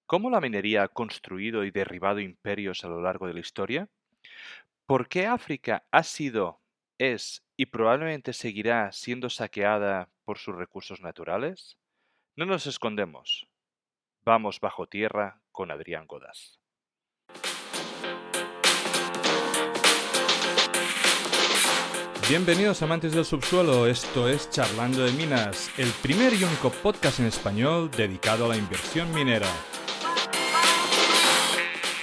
¿Cómo la minería ha construido y derribado imperios a lo largo de la historia? ¿Por qué África ha sido, es y probablemente seguirá siendo saqueada por sus recursos naturales? No nos escondemos. Vamos bajo tierra con Adrián Godás. Bienvenidos amantes del subsuelo, esto es Charlando de Minas, el primer y único podcast en español dedicado a la inversión minera.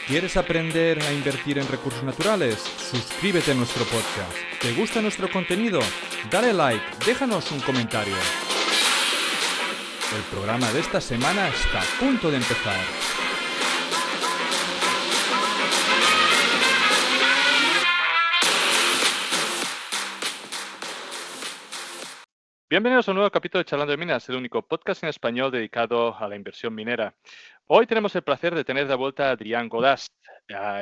¿Quieres aprender a invertir en recursos naturales? Suscríbete a nuestro podcast. ¿Te gusta nuestro contenido? Dale like, déjanos un comentario. El programa de esta semana está a punto de empezar. Bienvenidos a un nuevo capítulo de Charlando de Minas, el único podcast en español dedicado a la inversión minera. Hoy tenemos el placer de tener de vuelta a Adrián Godás.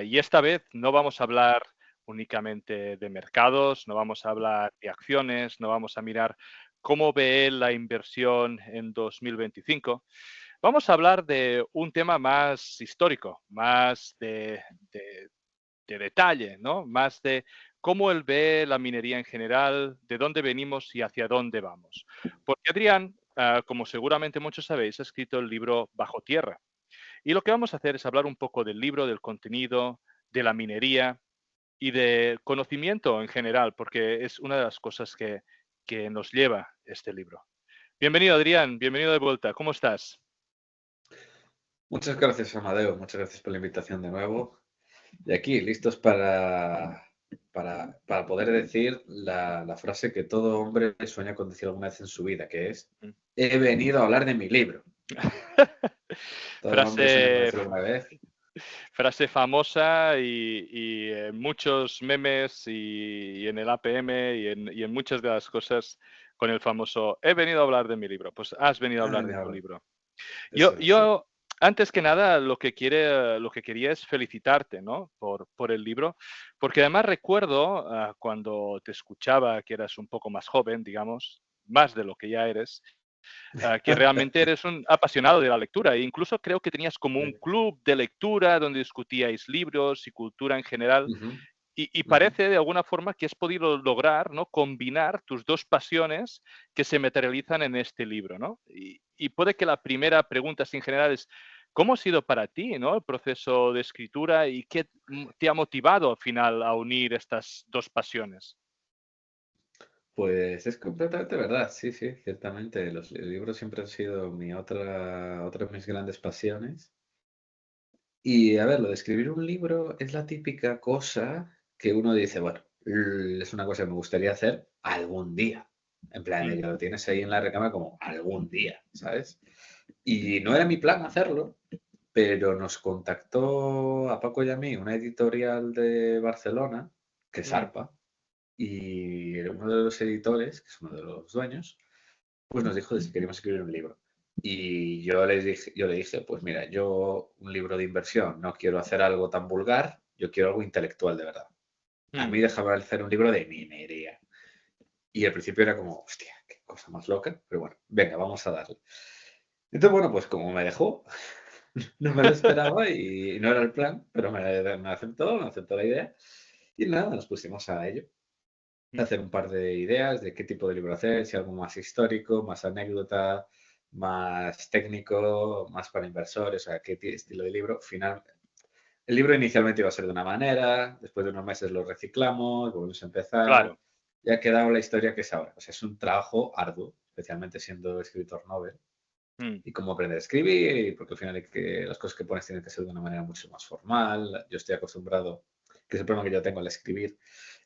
Y esta vez no vamos a hablar únicamente de mercados, no vamos a hablar de acciones, no vamos a mirar cómo ve él la inversión en 2025. Vamos a hablar de un tema más histórico, más de detalle, ¿no? Más de cómo él ve la minería en general, de dónde venimos y hacia dónde vamos. Porque Adrián, como seguramente muchos sabéis, ha escrito el libro Bajo Tierra. Y lo que vamos a hacer es hablar un poco del libro, del contenido, de la minería y de conocimiento en general, porque es una de las cosas que nos lleva este libro. Bienvenido, Adrián, bienvenido de vuelta. ¿Cómo estás? Muchas gracias, Amadeo. Muchas gracias por la invitación de nuevo. Y aquí, listos para poder decir la frase que todo hombre sueña con decir alguna vez en su vida, que es, Mm. he venido a hablar de mi libro. Todo hombre sueña con Frase, decirlo alguna vez. frase famosa y en muchos memes y en el APM y en muchas de las cosas con el famoso he venido a hablar de mi libro. Pues has venido a He hablar de venido a tu hablar. libro. Yo, Eso es así. yo antes que nada, lo que quería es felicitarte, ¿no? Por el libro, porque además recuerdo cuando te escuchaba que eras un poco más joven, digamos, más de lo que ya eres, que realmente eres un apasionado de la lectura e incluso creo que tenías como un club de lectura donde discutíais libros y cultura en general. Ujú, Y ujú. parece de alguna forma que has podido lograr, ¿no? Combinar tus dos pasiones que se materializan en este libro, ¿no? Y puede que la primera pregunta así en general es, ¿cómo ha sido para ti, ¿no? El proceso de escritura y qué te ha motivado al final a unir estas dos pasiones? Pues es completamente verdad, sí, sí, ciertamente. Los libros siempre han sido otra de mis grandes pasiones. Y a ver, lo de escribir un libro es la típica cosa que uno dice, bueno, es una cosa que me gustaría hacer algún día. En plan, de Mm, que lo tienes ahí en la recámara como algún día, ¿sabes? Y no era mi plan hacerlo, pero nos contactó a Paco y a mí una editorial de Barcelona, que es mm, ARPA, y uno de los editores, que es uno de los dueños, pues nos dijo de si queríamos escribir un libro. Y yo le dije, pues mira, yo un libro de inversión no quiero hacer algo tan vulgar, yo quiero algo intelectual de verdad. A mm, mí déjame hacer un libro de minería. Y al principio era como, hostia, qué cosa más loca, pero bueno, venga, vamos a darle. Entonces, bueno, pues como me dejó, no me lo esperaba y no era el plan, pero me aceptó la idea. Y nada, nos pusimos a ello, a mm. hacer un par de ideas de qué tipo de libro hacer, si algo más histórico, más anécdota, más técnico, más para inversores, o sea, estilo de libro. El libro inicialmente iba a ser de una manera, después de unos meses lo reciclamos, volvemos a empezar, Claro. y ha quedado la historia que es ahora. O sea, es un trabajo arduo, especialmente siendo escritor novel, Mm, y cómo aprender a escribir, porque al final las cosas que pones tienen que ser de una manera mucho más formal. Yo estoy acostumbrado, que es el problema que yo tengo al escribir,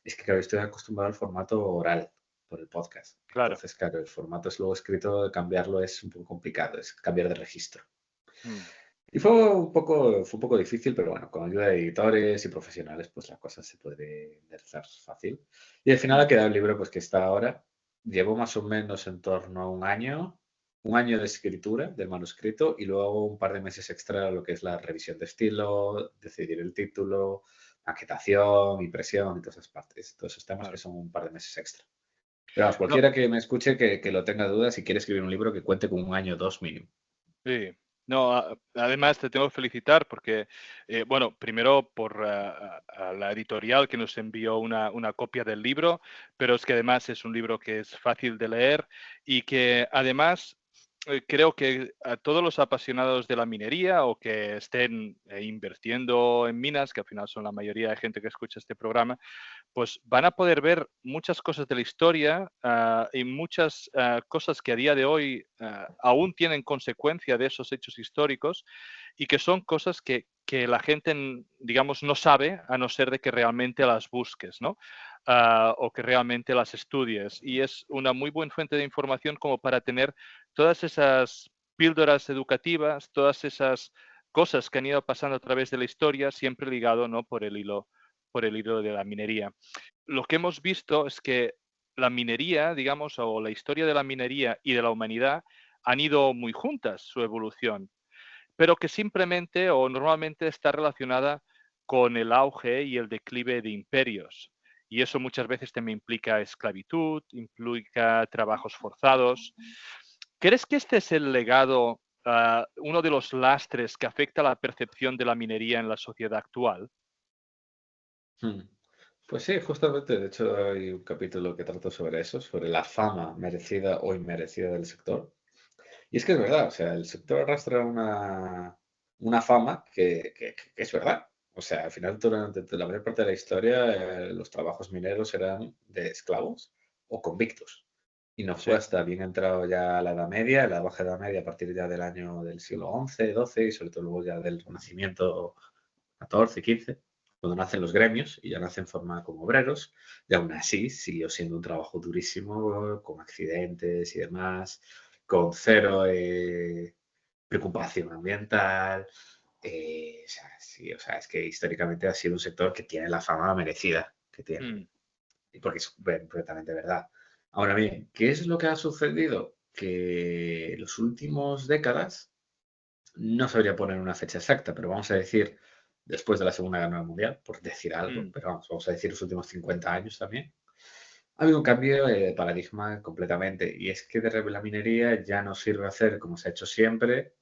es que claro, estoy acostumbrado al formato oral por el podcast. claro. Entonces, claro, el formato es luego escrito, cambiarlo es un poco complicado, es cambiar de registro. Mm. Y fue un poco difícil, pero bueno, con ayuda de editores y profesionales, pues la cosa se puede enderezar fácil. Y al final Mm. ha quedado el libro pues que está ahora. Llevo más o menos en torno a un año de escritura del manuscrito y luego un par de meses extra lo que es la revisión de estilo, decidir el título, maquetación, impresión y todas esas partes, todos esos temas que Claro. son un par de meses extra. Pero vamos, No, cualquiera que me escuche que lo tenga dudas, si quiere escribir un libro, que cuente con un año o dos mínimo. sí. No, además te tengo que felicitar porque, bueno, primero por a la editorial que nos envió una copia del libro, pero es que además es un libro que es fácil de leer y que además creo que a todos los apasionados de la minería o que estén invirtiendo en minas, que al final son la mayoría de gente que escucha este programa, pues van a poder ver muchas cosas de la historia y muchas cosas que a día de hoy aún tienen consecuencia de esos hechos históricos y que son cosas que la gente, digamos, no sabe a no ser de que realmente las busques, ¿no? O que realmente las estudies. Y es una muy buena fuente de información como para tener todas esas píldoras educativas, todas esas cosas que han ido pasando a través de la historia, siempre ligado, ¿no? Por el hilo de la minería. Lo que hemos visto es que la minería, digamos, o la historia de la minería y de la humanidad han ido muy juntas, su evolución, pero que simplemente o normalmente está relacionada con el auge y el declive de imperios. Y eso muchas veces también implica esclavitud, implica trabajos forzados. ¿Crees que este es el legado, uno de los lastres que afecta a la percepción de la minería en la sociedad actual? Mm. Pues sí, justamente, de hecho hay un capítulo que trata sobre eso, sobre la fama merecida o inmerecida del sector. Y es que es verdad, o sea, el sector arrastra una fama que es verdad. O sea, al final, durante la mayor parte de la historia, los trabajos mineros eran de esclavos o convictos. Y no fue Sí, hasta bien entrado ya la Edad Media, la Baja Edad Media, a partir ya del año del siglo XI, XII y sobre todo luego ya del Renacimiento XIV, XV, cuando nacen los gremios y ya nacen en forma como obreros. Y aún así siguió siendo un trabajo durísimo, con accidentes y demás, con cero preocupación ambiental. O sea, sí, o sea, es que históricamente ha sido un sector que tiene la fama merecida que tiene. mm, Y porque es completamente verdad. Ahora bien, ¿qué es lo que ha sucedido? Que en las últimas décadas, no sabría poner una fecha exacta, pero vamos a decir después de la Segunda Guerra Mundial, por decir algo, mm, pero vamos a decir los últimos 50 años también, ha habido un cambio de paradigma completamente. Y es que de la minería ya no sirve hacer como se ha hecho siempre,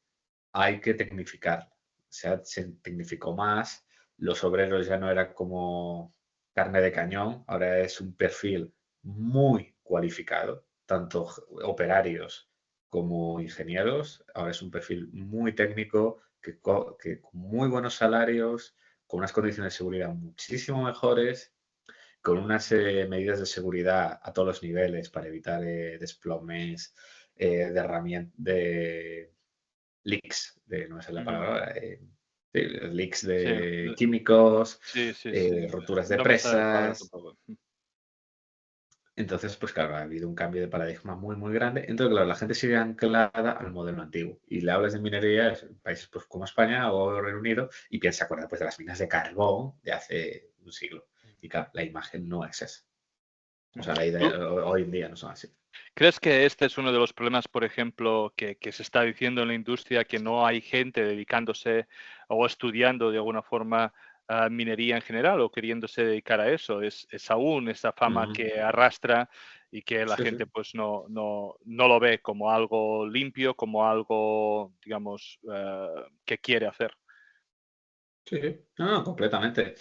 hay que tecnificar. Se tecnificó más, los obreros ya no eran como carne de cañón, ahora es un perfil muy cualificado, tanto operarios como ingenieros, ahora es un perfil muy técnico, que con muy buenos salarios, con unas condiciones de seguridad muchísimo mejores, con unas medidas de seguridad a todos los niveles para evitar desplomes, de leaks, no sé la ujú. palabra, sí, leaks Sí, de químicos, sí, sí, sí. roturas de No me sale la palabra presas. tampoco. Entonces, pues claro, ha habido un cambio de paradigma muy, muy grande. Entonces, claro, la gente sigue anclada al modelo antiguo. Y le hablas de minería en países pues, como España o Reino Unido y piensa, acuerda, pues de las minas de carbón de hace un siglo. Y claro, la imagen no es esa. O sea, la ¿Tú idea hoy en día no son así. crees que este es uno de los problemas, por ejemplo, que se está diciendo en la industria, que no hay gente dedicándose o estudiando de alguna forma minería en general o queriéndose dedicar a eso? Es aún esa fama Ujú. que arrastra y que la Sí, gente sí. pues no lo ve como algo limpio, como algo, digamos, que quiere hacer. Sí, sí. No, no, completamente.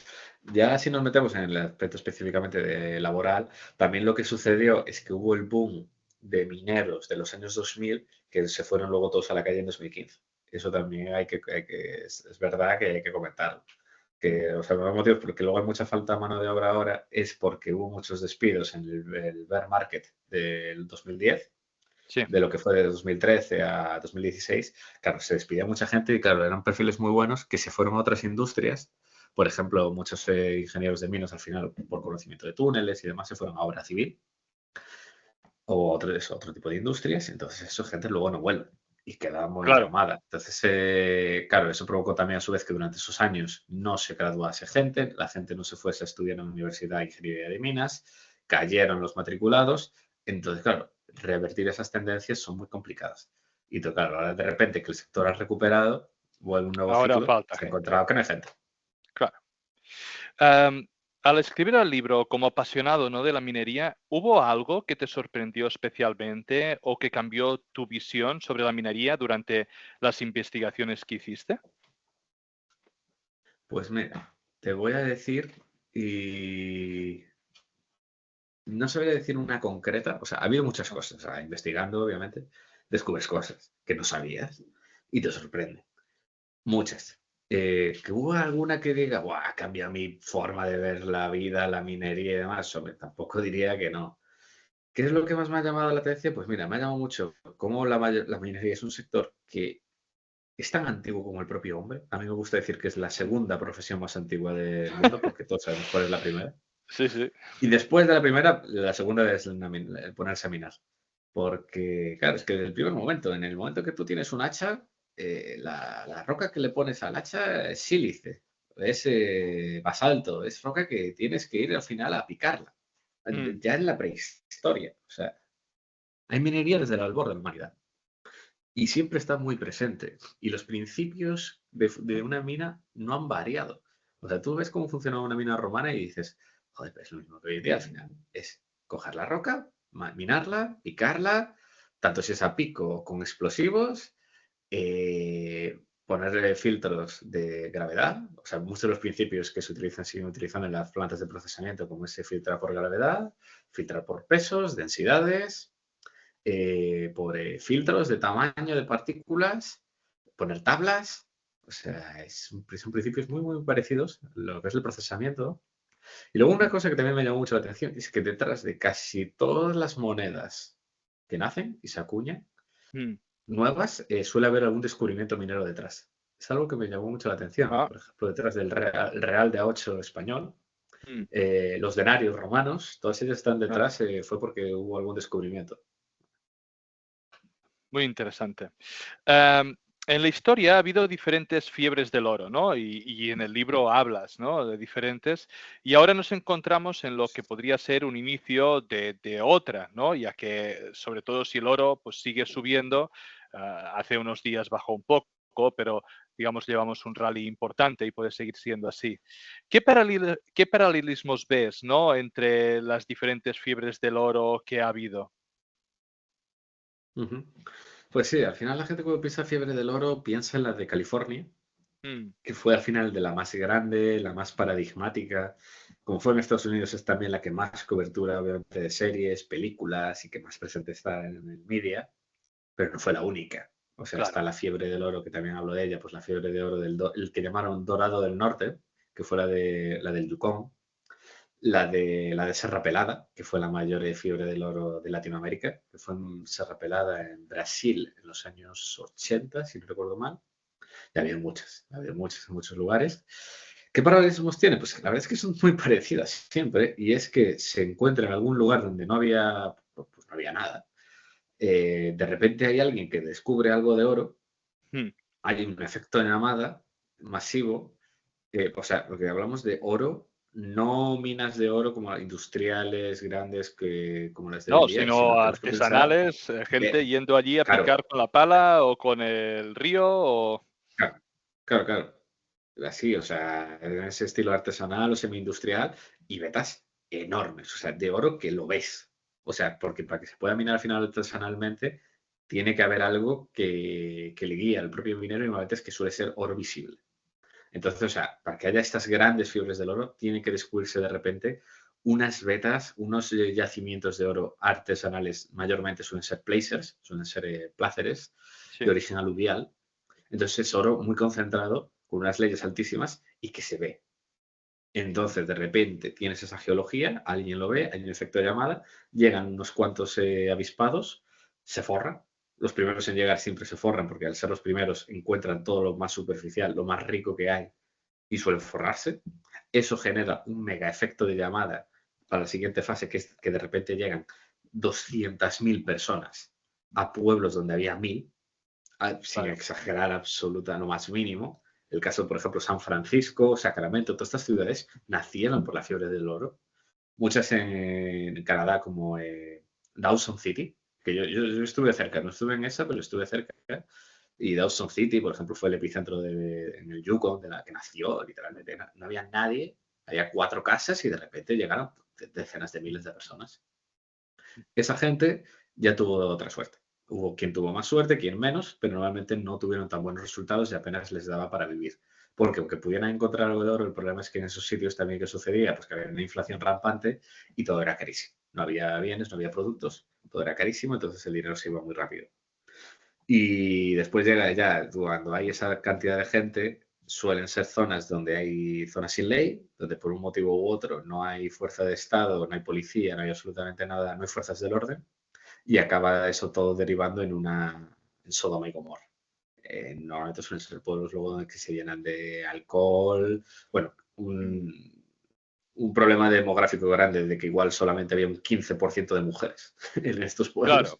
Ya si nos metemos en el aspecto específicamente de laboral, también lo que sucedió es que hubo el boom de mineros de los años 2000 que se fueron luego todos a la calle en 2015. Eso también es verdad que hay que comentarlo. Que, o sea, uno de los motivos porque luego hay mucha falta de mano de obra ahora es porque hubo muchos despidos en el bear market del 2010, Sí. de lo que fue de 2013 a 2016, claro, se despidía mucha gente y claro, eran perfiles muy buenos que se fueron a otras industrias. Por ejemplo, muchos ingenieros de minas al final, por conocimiento de túneles y demás, se fueron a obra civil o otro tipo de industrias. Entonces, esa gente luego no vuelve y queda muy Claro, traumada. Entonces, claro, eso provocó también a su vez que durante esos años no se graduase gente, la gente no se fuese a estudiar en la Universidad de Ingeniería de Minas, cayeron los matriculados. Entonces, claro, revertir esas tendencias son muy complicadas. Y claro, ahora de repente que el sector ha recuperado, vuelve un nuevo ahora ciclo, falta se ha gente. encontrado que no hay gente. Claro. Al escribir el libro como apasionado, ¿no?, de la minería, ¿hubo algo que te sorprendió especialmente o que cambió tu visión sobre la minería durante las investigaciones que hiciste? Pues mira, te voy a decir y no sabría decir una concreta, o sea, ha habido muchas cosas, o sea, investigando, obviamente, descubres cosas que no sabías y te sorprende. Muchas. Que hubo alguna que diga, ¡buah! Cambia mi forma de ver la vida, la minería y demás. Hombre, tampoco diría que no. ¿Qué es lo que más me ha llamado la atención? Pues mira, me ha llamado mucho cómo la minería es un sector que es tan antiguo como el propio hombre. A mí me gusta decir que es la segunda profesión más antigua del mundo, porque todos sabemos cuál es la primera. Sí, sí. Y después de la primera, la segunda es el ponerse a minar. Porque, claro, es que desde el primer momento, en el momento que tú tienes un hacha, la roca que le pones al hacha es sílice, es basalto, es roca que tienes que ir al final a picarla. Mm, Ya en la prehistoria. O sea, hay minería desde el albor de la humanidad. Y siempre está muy presente. Y los principios de una mina no han variado. O sea, tú ves cómo funcionaba una mina romana y dices, joder, pues es lo mismo que hoy en día al final. Es coger la roca, minarla, picarla, tanto si es a pico o con explosivos, ponerle filtros de gravedad. O sea, muchos de los principios que se utilizan siguen utilizando en las plantas de procesamiento, como ese filtrar por gravedad, filtrar por pesos, densidades, por filtros de tamaño de partículas, poner tablas. O sea, son principios muy, muy parecidos a lo que es el procesamiento. Y luego una cosa que también me llamó mucho la atención es que detrás de casi todas las monedas que nacen y se acuñan, mm. nuevas, suele haber algún descubrimiento minero detrás. Es algo que me llamó mucho la atención. Ah, Por ejemplo, detrás del Real de A8 español, mm, los denarios romanos, todos ellos están ah, detrás, fue porque hubo algún descubrimiento. muy interesante. Em, en la historia ha habido diferentes fiebres del oro, ¿no? Y en el libro hablas, ¿no?, de diferentes. Y ahora nos encontramos en lo que podría ser un inicio de otra, ¿no? Ya que, sobre todo si el oro pues, sigue subiendo, hace unos días bajó un poco, pero digamos llevamos un rally importante y puede seguir siendo así. ¿Qué paralelismos ves, ¿no?, entre las diferentes fiebres del oro que ha habido? Ujú. Pues sí, al final la gente cuando piensa fiebre del oro piensa en la de California, Mm, que fue al final de la más grande, la más paradigmática. Como fue en Estados Unidos, es también la que más cobertura, obviamente, de series, películas y que más presente está en el media, pero no fue la única. O sea, está claro. la fiebre del oro, que también hablo de ella, pues la fiebre de oro el que llamaron Dorado del Norte, que fue la del Yukon, la de Serra Pelada, que fue la mayor fiebre del oro de Latinoamérica, que fue en Serra Pelada en Brasil en los años 80, si no recuerdo mal. Y ha habido muchas en muchos lugares. ¿Qué paralelismos tiene? Pues la verdad es que son muy parecidas siempre, y es que se encuentra en algún lugar donde no había nada. De repente hay alguien que descubre algo de oro, Mm. hay un efecto de llamada masivo, o sea, porque hablamos de oro, no minas de oro como industriales grandes como las de hoy en No, día, sino sino tenemos que pensar artesanales, gente que, yendo allí a claro, picar con la pala o con el río o claro, claro, claro. Así, o sea, en ese estilo artesanal o semi-industrial y vetas enormes, o sea, de oro que lo ves. O sea, porque para que se pueda minar al final artesanalmente, tiene que haber algo que le guíe al propio minero y normalmente es que suele ser oro visible. Entonces, o sea, para que haya estas grandes fiebres del oro, tiene que descubrirse de repente unas vetas, unos yacimientos de oro artesanales, mayormente suelen ser placers, suelen ser pláceres de sí, origen aluvial. Entonces es oro muy concentrado, con unas leyes altísimas y que se ve. Entonces, de repente tienes esa geología, alguien lo ve, hay un efecto de llamada, llegan unos cuantos avispados, se forran. Los primeros en llegar siempre se forran porque al ser los primeros encuentran todo lo más superficial, lo más rico que hay y suelen forrarse. Eso genera un mega efecto de llamada para la siguiente fase, que es que de repente llegan 200.000 personas a pueblos donde había 1.000, sin claro. exagerar absoluta, lo más mínimo. El caso, por ejemplo, San Francisco, Sacramento, todas estas ciudades nacieron por la fiebre del oro. Muchas en Canadá, como Dawson City, que yo estuve cerca, no estuve en esa, pero estuve cerca. Y Dawson City, por ejemplo, fue el epicentro en el Yukon, de la que nació, literalmente. No había nadie Había 4 casas y de repente llegaron decenas de miles de personas. Esa gente ya tuvo otra suerte. Hubo quien tuvo más suerte, quien menos, pero normalmente no tuvieron tan buenos resultados y apenas les daba para vivir. Porque aunque pudieran encontrar algo de oro, el problema es que en esos sitios también que sucedía, pues que había una inflación rampante y todo era carísimo. No había bienes, no había productos, todo era carísimo, entonces el dinero se iba muy rápido. Y después llega ya, cuando hay esa cantidad de gente, suelen ser zonas donde hay zonas sin ley, donde por un motivo u otro no hay fuerza de Estado, no hay policía, no hay absolutamente nada, no hay fuerzas del orden, y acaba eso todo derivando en Sodoma y Gomorra. Normalmente suelen ser pueblos luego donde que se llenan de alcohol, bueno, un problema demográfico grande de que igual solamente había un 15% de mujeres en estos Claro, pueblos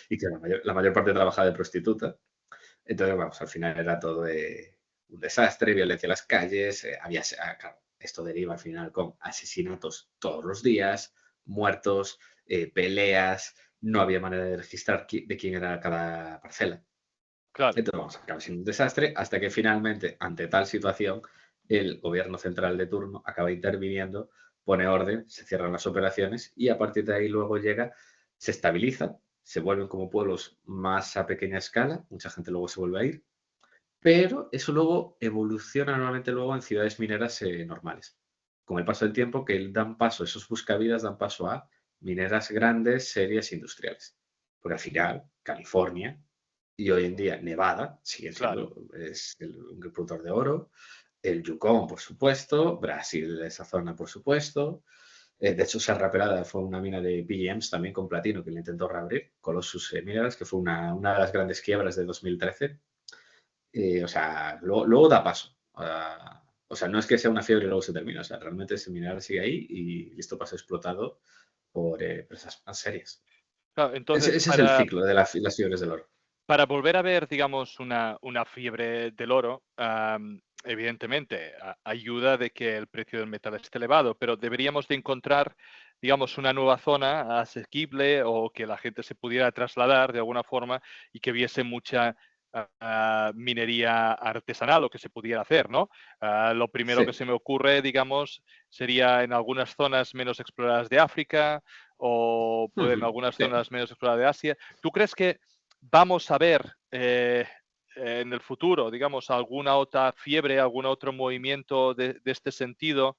y que la mayor parte trabajaba de prostituta. Entonces, vamos, al final era todo un desastre, violencia en las calles, claro, esto deriva al final con asesinatos todos los días, muertos, peleas, no había manera de registrar de quién era cada parcela. claro. Entonces, vamos, acaba siendo un desastre hasta que finalmente, ante tal situación, el gobierno central de turno acaba interviniendo, pone orden, se cierran las operaciones y a partir de ahí luego llega, se estabiliza, se vuelven como pueblos más a pequeña escala, mucha gente luego se vuelve a ir, pero eso luego evoluciona normalmente luego en ciudades mineras normales. Con el paso del tiempo que dan paso, esos buscavidas dan paso a mineras grandes, serias, industriales. Porque al final, California y hoy en día Nevada sigue Claro, siendo un productor de oro, el Yukon, por supuesto, Brasil, esa zona, por supuesto. De hecho, Serra Pelada fue una mina de PGMs también con platino que le intentó reabrir, Colossus Minerals, que fue una de las grandes quiebras de 2013. O sea, luego da paso. O sea, no es que sea una fiebre y luego se termina. O sea, realmente ese mineral sigue ahí y listo para ser explotado por empresas más serias. claro. Ese, Entonces, ese es el ciclo de las fiebres del oro. para volver a ver, digamos, una fiebre del oro, evidentemente, ayuda de que el precio del metal esté elevado, pero deberíamos de encontrar, digamos, una nueva zona asequible o que la gente se pudiera trasladar de alguna forma y que viese mucha minería artesanal o que se pudiera hacer, ¿no? Lo primero que Sí. se me ocurre, digamos, sería en algunas zonas menos exploradas de África o puede en Ujú, algunas sí. zonas menos exploradas de Asia. ¿Tú crees que vamos a ver en el futuro, digamos, alguna otra fiebre, algún otro movimiento de este sentido?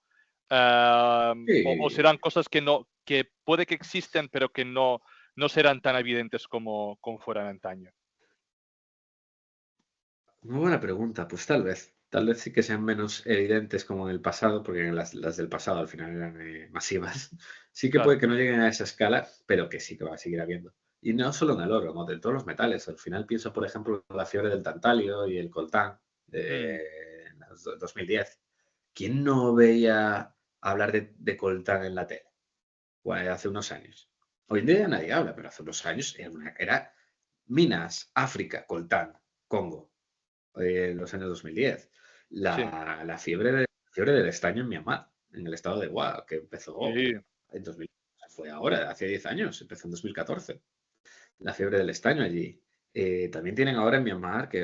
O serán Sí. cosas que no, que puede que existen, pero que no serán tan evidentes como fueran antaño. Muy buena pregunta. Pues tal vez. Tal vez sí que sean menos evidentes como en el pasado, porque las del pasado al final eran masivas. Sí que puede Claro. que no lleguen a esa escala, pero que sí que va a seguir habiendo. Y no solo en el oro, ¿no? De todos los metales. Al final pienso, por ejemplo, en la fiebre del tantalio y el coltán Mm, de 2010. ¿Quién no veía hablar de coltán en la tele? Hace unos años. Hoy en día nadie habla, pero hace unos años era minas, África, coltán, Congo en los años 2010. sí, La fiebre del estaño en Myanmar, en el estado de Wa, que empezó sí. en 2000, fue ahora, hace 10 años, empezó en 2014. La fiebre del estaño allí. También tienen ahora en Myanmar que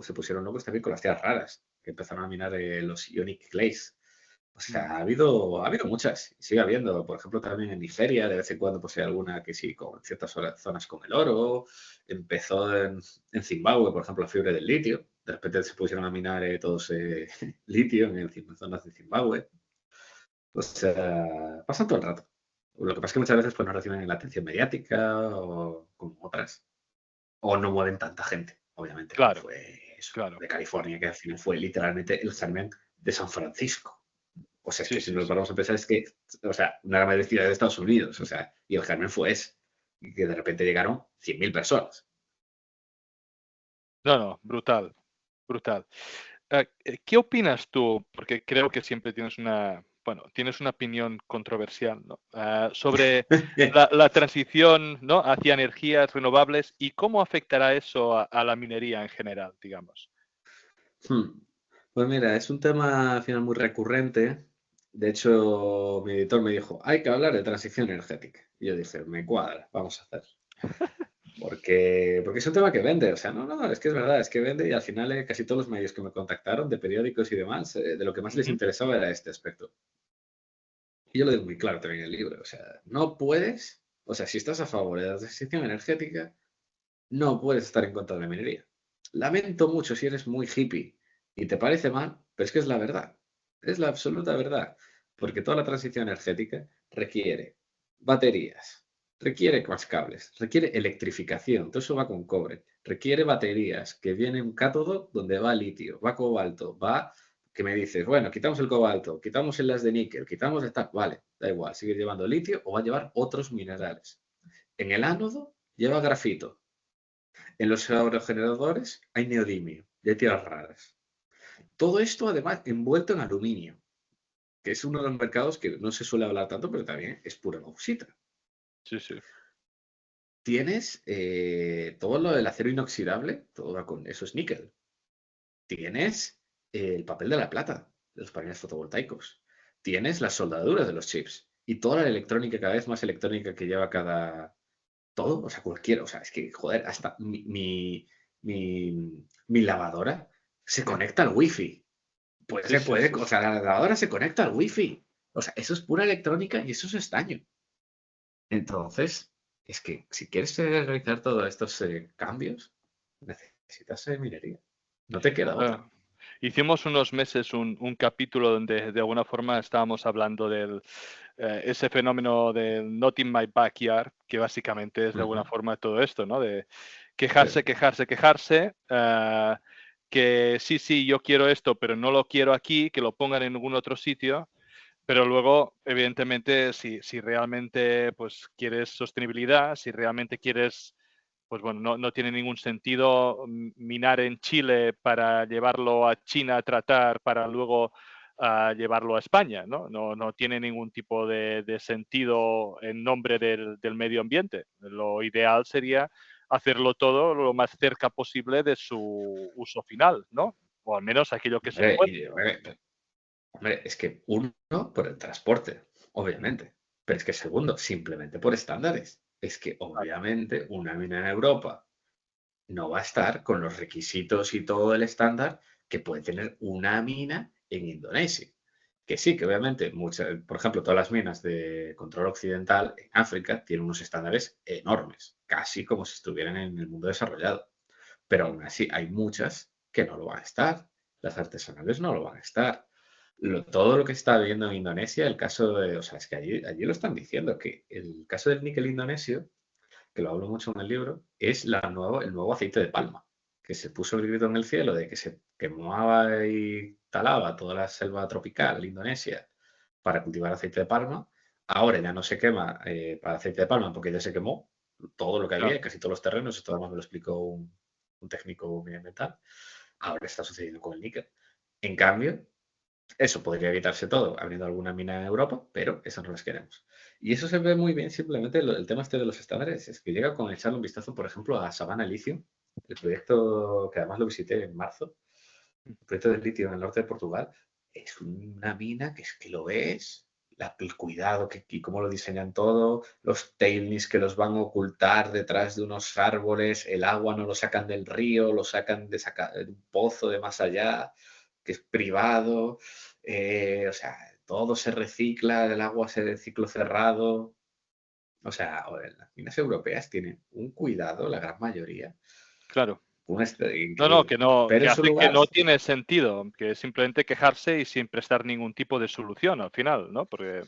se pusieron locos también con las tierras raras, que empezaron a minar los ionic clays. O Mm, sea, ha habido muchas, sigue habiendo. Por ejemplo, también en Nigeria, de vez en cuando, pues hay alguna que sí, con ciertas zonas con el oro. Empezó en Zimbabue, por ejemplo, la fiebre del litio. De repente se pusieron a minar todos litio en zonas de Zimbabue. O sea, pasan todo el rato. Lo que pasa es que muchas veces pues, no reciben la atención mediática o como otras. O no mueven tanta gente, obviamente, como claro, fue eso, claro. de California, que al final fue literalmente el germen de San Francisco. O sea, es Sí, que si sí, nos sí. paramos a pensar, es que, o sea, una gran mayoría de ciudades de Estados Unidos, o sea, y el germen fue ese, y que de repente llegaron 100.000 personas. No, no, brutal, brutal. ¿Qué opinas tú? Porque creo que siempre tienes bueno, tienes una opinión controversial, ¿no? Sobre la transición, ¿no? Hacia energías renovables y cómo afectará eso a la minería en general, digamos. Hmm. Pues mira, es un tema al final muy recurrente. De hecho, mi editor me dijo, hay que hablar de transición energética. Y yo dije, me cuadra, vamos a hacer. porque es un tema que vende. O sea, no, es que es verdad, es que vende y al final casi todos los medios que me contactaron de periódicos y demás, de lo que más les Ujú. interesaba era este aspecto. Y yo lo digo muy claro también en el libro. O sea, no puedes, o sea, si estás a favor de la transición energética, no puedes estar en contra de la minería. Lamento mucho si eres muy hippie y te parece mal, pero es que es la verdad. Es la absoluta verdad. Porque toda la transición energética requiere baterías, requiere más cables, requiere electrificación, todo eso va con cobre, requiere baterías, que viene un cátodo donde va litio, va cobalto, va, que me dices, bueno, quitamos el cobalto, quitamos las de níquel, quitamos esta, vale, da igual, sigue llevando litio o va a llevar otros minerales. En el ánodo lleva grafito, en los aerogeneradores hay neodimio y hay tierras raras. Todo esto además envuelto en aluminio, que es uno de los mercados que no se suele hablar tanto, pero también es pura bauxita. Sí, sí. Tienes todo lo del acero inoxidable, todo va con eso es níquel. Tienes el papel de la plata, de los paneles fotovoltaicos. Tienes las soldaduras de los chips y toda la electrónica, cada vez más electrónica que lleva cada... Todo, o sea, cualquiera. O sea, es que, joder, hasta mi lavadora se conecta al wifi. Pues Sí, se sí, puede, sí, o sí. sea, la lavadora se conecta al wifi. O sea, eso es pura electrónica y eso es estaño. Entonces, es que si quieres realizar todos estos cambios, necesitas minería. No te queda otra. Ah, hicimos unos meses un capítulo donde de alguna forma estábamos hablando del ese fenómeno del not in my backyard, que básicamente es de alguna Ujú. forma todo esto, ¿no? De Sí. quejarse, quejarse, quejarse, que sí, sí, yo quiero esto, pero no lo quiero aquí, que lo pongan en algún otro sitio. Pero luego, evidentemente, si realmente pues, quieres sostenibilidad, si realmente quieres, pues bueno, no tiene ningún sentido minar en Chile para llevarlo a China a tratar para luego llevarlo a España, ¿no? No tiene ningún tipo de sentido en nombre del medio ambiente. Lo ideal sería hacerlo todo lo más cerca posible de su uso final, ¿no? O al menos aquello que se Hombre, puede. hombre, es que uno, por el transporte, obviamente. Pero es que segundo, simplemente por estándares. Es que obviamente una mina en Europa no va a estar con los requisitos y todo el estándar que puede tener una mina en Indonesia. Que sí, que obviamente, muchas, por ejemplo, todas las minas de control occidental en África tienen unos estándares enormes, casi como si estuvieran en el mundo desarrollado. Pero aún así hay muchas que no lo van a estar. Las artesanales no lo van a estar. Todo lo que está viendo en Indonesia, el caso de, o sea, es que allí lo están diciendo, que el caso del níquel indonesio que lo hablo mucho en el libro, es el nuevo aceite de palma, que se puso el grito en el cielo de que se quemaba y talaba toda la selva tropical de Indonesia para cultivar aceite de palma. Ahora ya no se quema para aceite de palma porque ya se quemó todo lo que Claro. había, casi todos los terrenos, esto además me lo explicó un técnico medioambiental. Ahora está sucediendo con el níquel. En cambio, eso podría evitarse todo abriendo alguna mina en Europa, pero eso no las queremos. Y eso se ve muy bien simplemente el tema este de los estándares. Es que llega con echarle un vistazo, por ejemplo, a Savannah Lithium, el proyecto que además lo visité en marzo, el proyecto de litio en el norte de Portugal. Es una mina que es que lo ves, el cuidado y cómo lo diseñan todo, los tailings que los van a ocultar detrás de unos árboles, el agua no lo sacan del río, lo sacan de un pozo de más allá, que es privado, o sea, todo se recicla, el agua se de ciclo cerrado. O sea, las minas europeas tienen un cuidado, la gran mayoría, Claro. No, increíble. Pero que en su hace que lugar, no tiene sentido, que es simplemente quejarse y sin prestar ningún tipo de solución al final, ¿no? Porque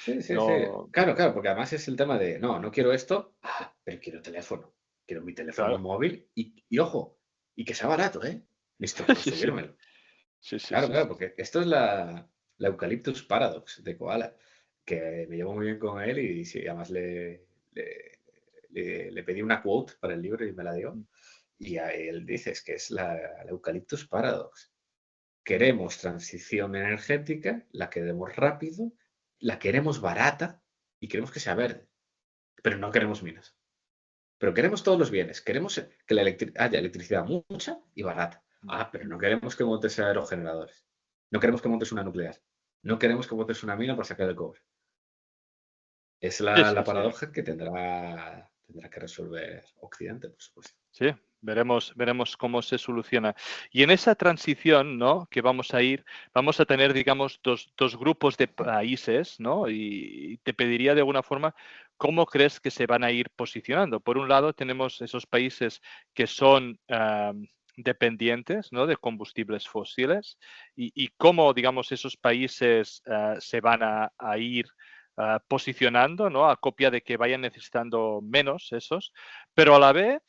sí, sí, sí. no, Claro, claro, porque además es el tema de, no, no quiero esto, pero quiero teléfono. Quiero mi teléfono claro. móvil y ojo, y que sea barato, ¿eh? Listo para Sí, sí. subírmelo. Sí, sí, Claro, sí, claro, sí. porque esto es la Eucalyptus Paradox de Koala, que me llevo muy bien con él y sí, además le pedí una quote para el libro y me la dio. Y a él dices que es la Eucalyptus Paradox. Queremos transición energética, la queremos rápido, la queremos barata y queremos que sea verde, pero no queremos minas. Pero queremos todos los bienes, queremos que haya electricidad mucha y barata. Pero no queremos que montes aerogeneradores. No queremos que montes una nuclear. No queremos que montes una mina para sacar el cobre. Es Sí, la sí, sí. paradoja que tendrá. tendrá que resolver Occidente, por supuesto. Sí, veremos cómo se soluciona. Y en esa transición, ¿no? Que vamos a tener, digamos, dos grupos de países, ¿no? Y te pediría de alguna forma, ¿cómo crees que se van a ir posicionando? Por un lado, tenemos esos países que son dependientes, ¿no? De combustibles fósiles y cómo, digamos, esos países se van a ir posicionando, ¿no? A copia de que vayan necesitando menos esos, pero a la vez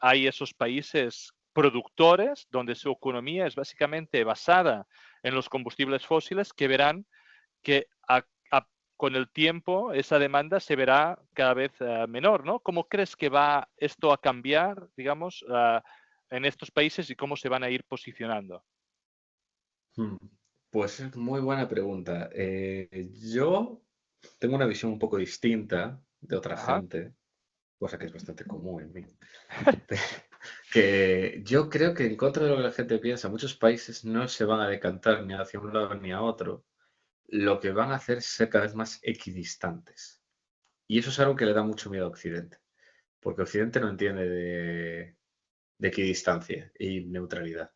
hay esos países productores donde su economía es básicamente basada en los combustibles fósiles que verán que con el tiempo esa demanda se verá cada vez menor, ¿no? ¿Cómo crees que va esto a cambiar, digamos, en estos países y cómo se van a ir posicionando? Hmm, Pues es muy buena pregunta. Yo tengo una visión un poco distinta de otra Ajá. gente, cosa que es bastante común en mí. Que yo creo que en contra de lo que la gente piensa, muchos países no se van a decantar ni hacia un lado ni a otro. Lo que van a hacer es ser cada vez más equidistantes. Y eso es algo que le da mucho miedo a Occidente, porque Occidente no entiende de equidistancia y neutralidad.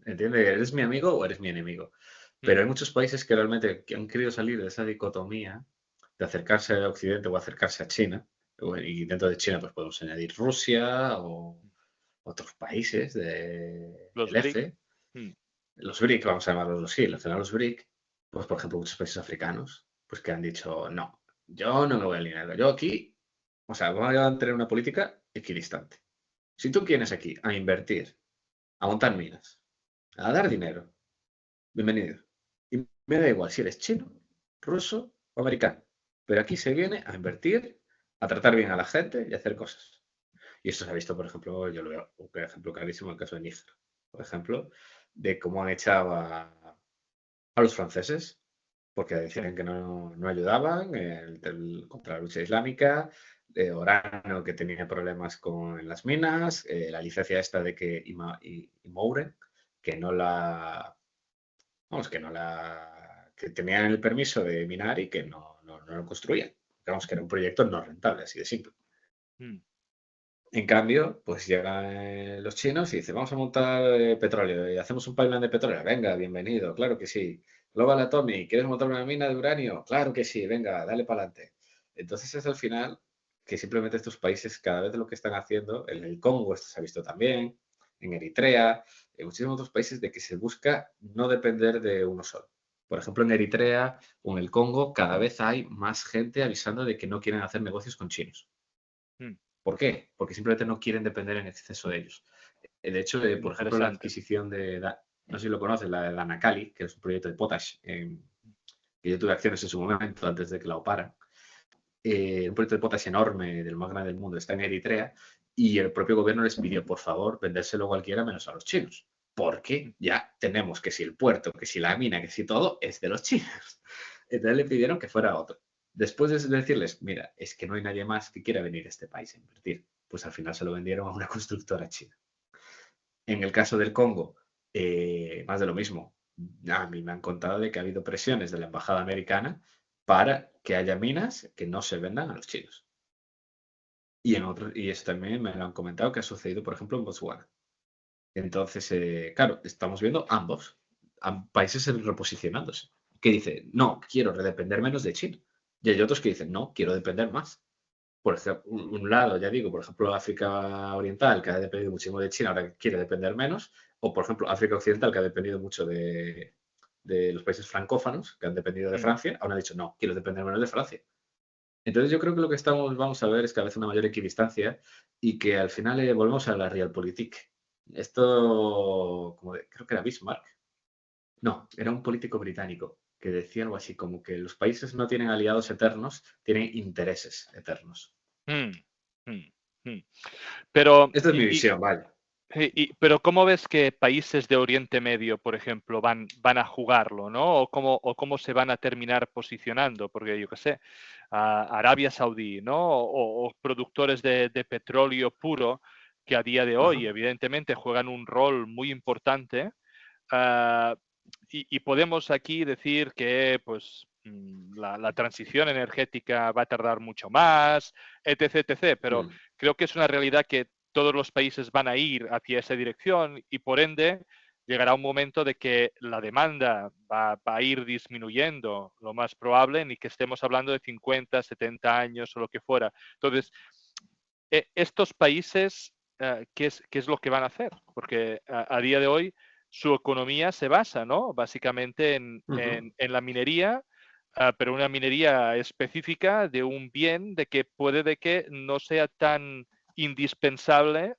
¿Entiende? ¿Eres mi amigo o eres mi enemigo? Pero Mm, hay muchos países que realmente han querido salir de esa dicotomía de acercarse a Occidente o acercarse a China. Y dentro de China pues podemos añadir Rusia o otros países los del BRIC. F, Mm, los BRIC, vamos a llamarlos así, al final los BRIC, pues por ejemplo muchos países africanos, pues que han dicho, no, yo no me voy a alinear, yo aquí, o sea, voy a tener una política equidistante. Si tú vienes aquí a invertir, a montar minas, a dar dinero, bienvenido. Y me da igual si eres chino, ruso o americano, pero aquí se viene a invertir, a tratar bien a la gente y a hacer cosas. Y esto se ha visto, por ejemplo, yo lo veo, un ejemplo clarísimo en el caso de Níger, por ejemplo, de cómo han echado a los franceses, porque sí. decían que no ayudaban contra la lucha islámica, Orano que tenía problemas con las minas, la licencia esta de que Imoure, que no la, vamos, que tenían el permiso de minar y que no lo construían. Vamos, que era un proyecto no rentable, así de simple. Mm, En cambio, pues llegan los chinos y dicen, vamos a montar petróleo y hacemos un pipeline de petróleo. Venga, bienvenido, claro que sí. Global Atomic, ¿quieres montar una mina de uranio? Claro que sí, venga, dale para adelante. Entonces es al final que simplemente estos países cada vez lo que están haciendo, en el Congo esto se ha visto también, en Eritrea, en muchísimos otros países, de que se busca no depender de uno solo. Por ejemplo, en Eritrea o en el Congo cada vez hay más gente avisando de que no quieren hacer negocios con chinos. mm, ¿Por qué? Porque simplemente no quieren depender en exceso de ellos. De hecho, por ejemplo, la interesante. adquisición no sé si lo conoces, la de Danacali, que es un proyecto de potash, que yo tuve acciones en su momento antes de que la opara. Un proyecto de potash enorme, del más grande del mundo, está en Eritrea, y el propio gobierno les pidió, por favor, vendérselo a cualquiera menos a los chinos. Mm, Porque ya tenemos que si el puerto, que si la mina, que si todo, es de los chinos. Entonces le pidieron que fuera otro. Después de decirles, mira, es que no hay nadie más que quiera venir a este país a invertir, pues al final se lo vendieron a una constructora china. En el caso del Congo, más de lo mismo. A mí me han contado de que ha habido presiones de la embajada americana para que haya minas que no se vendan a los chinos. Y eso también me lo han comentado que ha sucedido, por ejemplo, en Botswana. Entonces, claro, estamos viendo países reposicionándose. Que dicen, no, quiero depender menos de China. Y hay otros que dicen, no, quiero depender más. Por ejemplo, un lado, ya digo, por ejemplo, África Oriental, que ha dependido muchísimo de China, ahora quiere depender menos. O, por ejemplo, África Occidental, que ha dependido mucho de los países francófanos, que han dependido de mm. Francia, ahora ha dicho, no, quiero depender menos de Francia. Entonces yo creo que lo que vamos a ver es cada vez una mayor equidistancia y que al final volvemos a la realpolitik. Esto, creo que era Bismarck. No, era un político británico que decía algo así como que los países no tienen aliados eternos, tienen intereses eternos. Mm, mm, mm. Pero, Esta es mi visión, vaya. pero ¿cómo ves que países de Oriente Medio, por ejemplo, van a jugarlo, ¿no? O cómo se van a terminar posicionando? Porque yo qué sé, Arabia Saudí, ¿no? O productores de petróleo puro que a día de Ajá. hoy, evidentemente, juegan un rol muy importante. ah, y podemos aquí decir que, pues, la transición energética va a tardar mucho más, etc, etc. Pero Mm, creo que es una realidad que todos los países van a ir hacia esa dirección y por ende llegará un momento de que la demanda va a ir disminuyendo, lo más probable, ni que estemos hablando de 50, 70 años o lo que fuera. Entonces, estos países, ¿qué es lo que van a hacer? Porque a día de hoy su economía se basa, ¿no? Básicamente ujú, en la minería, pero una minería específica de un bien de que puede de que no sea tan indispensable,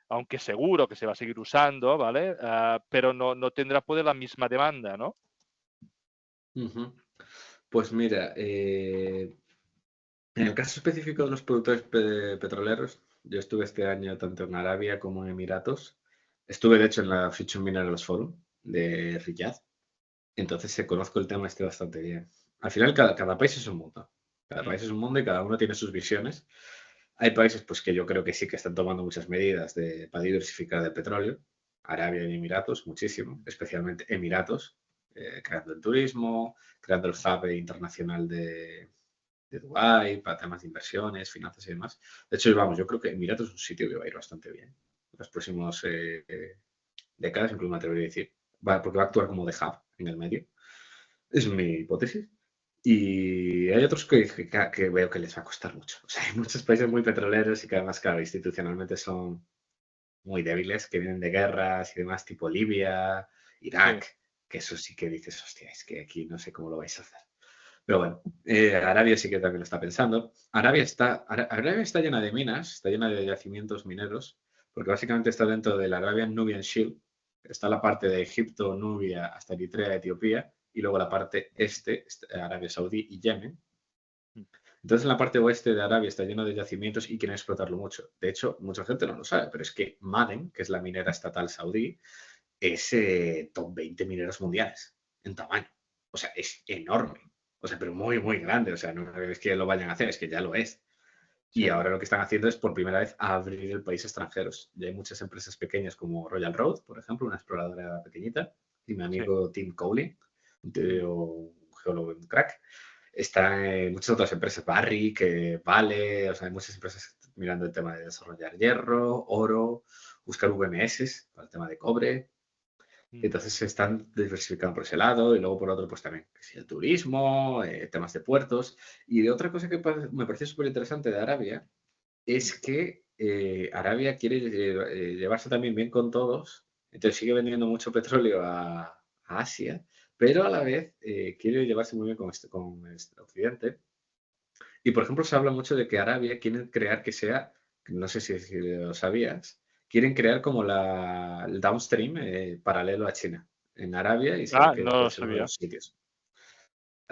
aunque seguro que se va a seguir usando, ¿vale? Pero no tendrá poder la misma demanda, ¿no? ujú. Pues mira, en el caso específico de los productores petroleros, yo estuve este año tanto en Arabia como en Emiratos. Estuve, de hecho, en la Future Minerals Forum de Riyadh. Entonces, conozco el tema este bastante bien. Al final, cada país es un mundo. Cada Mm, país es un mundo y cada uno tiene sus visiones. Hay países pues, que yo creo que sí que están tomando muchas medidas para diversificar el petróleo. Arabia y Emiratos, muchísimo. Especialmente Emiratos, creando el turismo, creando el hub internacional de Dubái para temas de inversiones, finanzas y demás. De hecho, vamos, yo creo que Emiratos es un sitio que va a ir bastante bien. Los próximos décadas, incluso me atrevería a decir, porque va a actuar como de hub en el medio. Es mi hipótesis. Y hay otros que veo que les va a costar mucho. O sea, hay muchos países muy petroleros y que además, claro, institucionalmente son muy débiles, que vienen de guerras y demás, tipo Libia, sí. Irak, que eso sí que dices, hostia, es que aquí no sé cómo lo vais a hacer. Pero bueno, Arabia sí que también lo está pensando. Arabia está llena de minas, está llena de yacimientos mineros, porque básicamente está dentro del Arabian Nubian Shield. Está la parte de Egipto, Nubia, hasta Eritrea, Etiopía, y luego la parte este, Arabia Saudí y Yemen. Mm, Entonces, en la parte oeste de Arabia está lleno de yacimientos y quieren explotarlo mucho. De hecho, mucha gente no lo sabe, pero es que Ma'aden, que es la minera estatal saudí, es top 20 mineros mundiales en tamaño. O sea, es enorme. O sea, pero muy, muy grande. O sea, no es que lo vayan a hacer, es que ya lo es. Y sí, ahora lo que están haciendo es por primera vez abrir el país a extranjeros. Ya hay muchas empresas pequeñas como Royal Road, por ejemplo, una exploradora pequeñita, y mi sí. amigo Tim Cowley, un Mm, tío, un geólogo, un crack. Están muchas otras empresas, Barrick, Vale, o sea, hay muchas empresas mirando el tema de desarrollar hierro, oro, buscar VMS para el tema de cobre. mm. Entonces se están diversificando por ese lado y luego por otro, pues también que si el turismo, temas de puertos. Y de otra cosa que me pareció súper interesante de Arabia Mm. es que Arabia quiere llevarse también bien con todos, entonces sigue vendiendo mucho petróleo a Asia, pero a la vez quiere llevarse muy bien con Occidente. Y por ejemplo, se habla mucho de que Arabia quiere crear que sea, no sé si lo sabías, quieren crear como el downstream paralelo a China en Arabia y se ve que No lo puede ser uno de sabía. los sitios.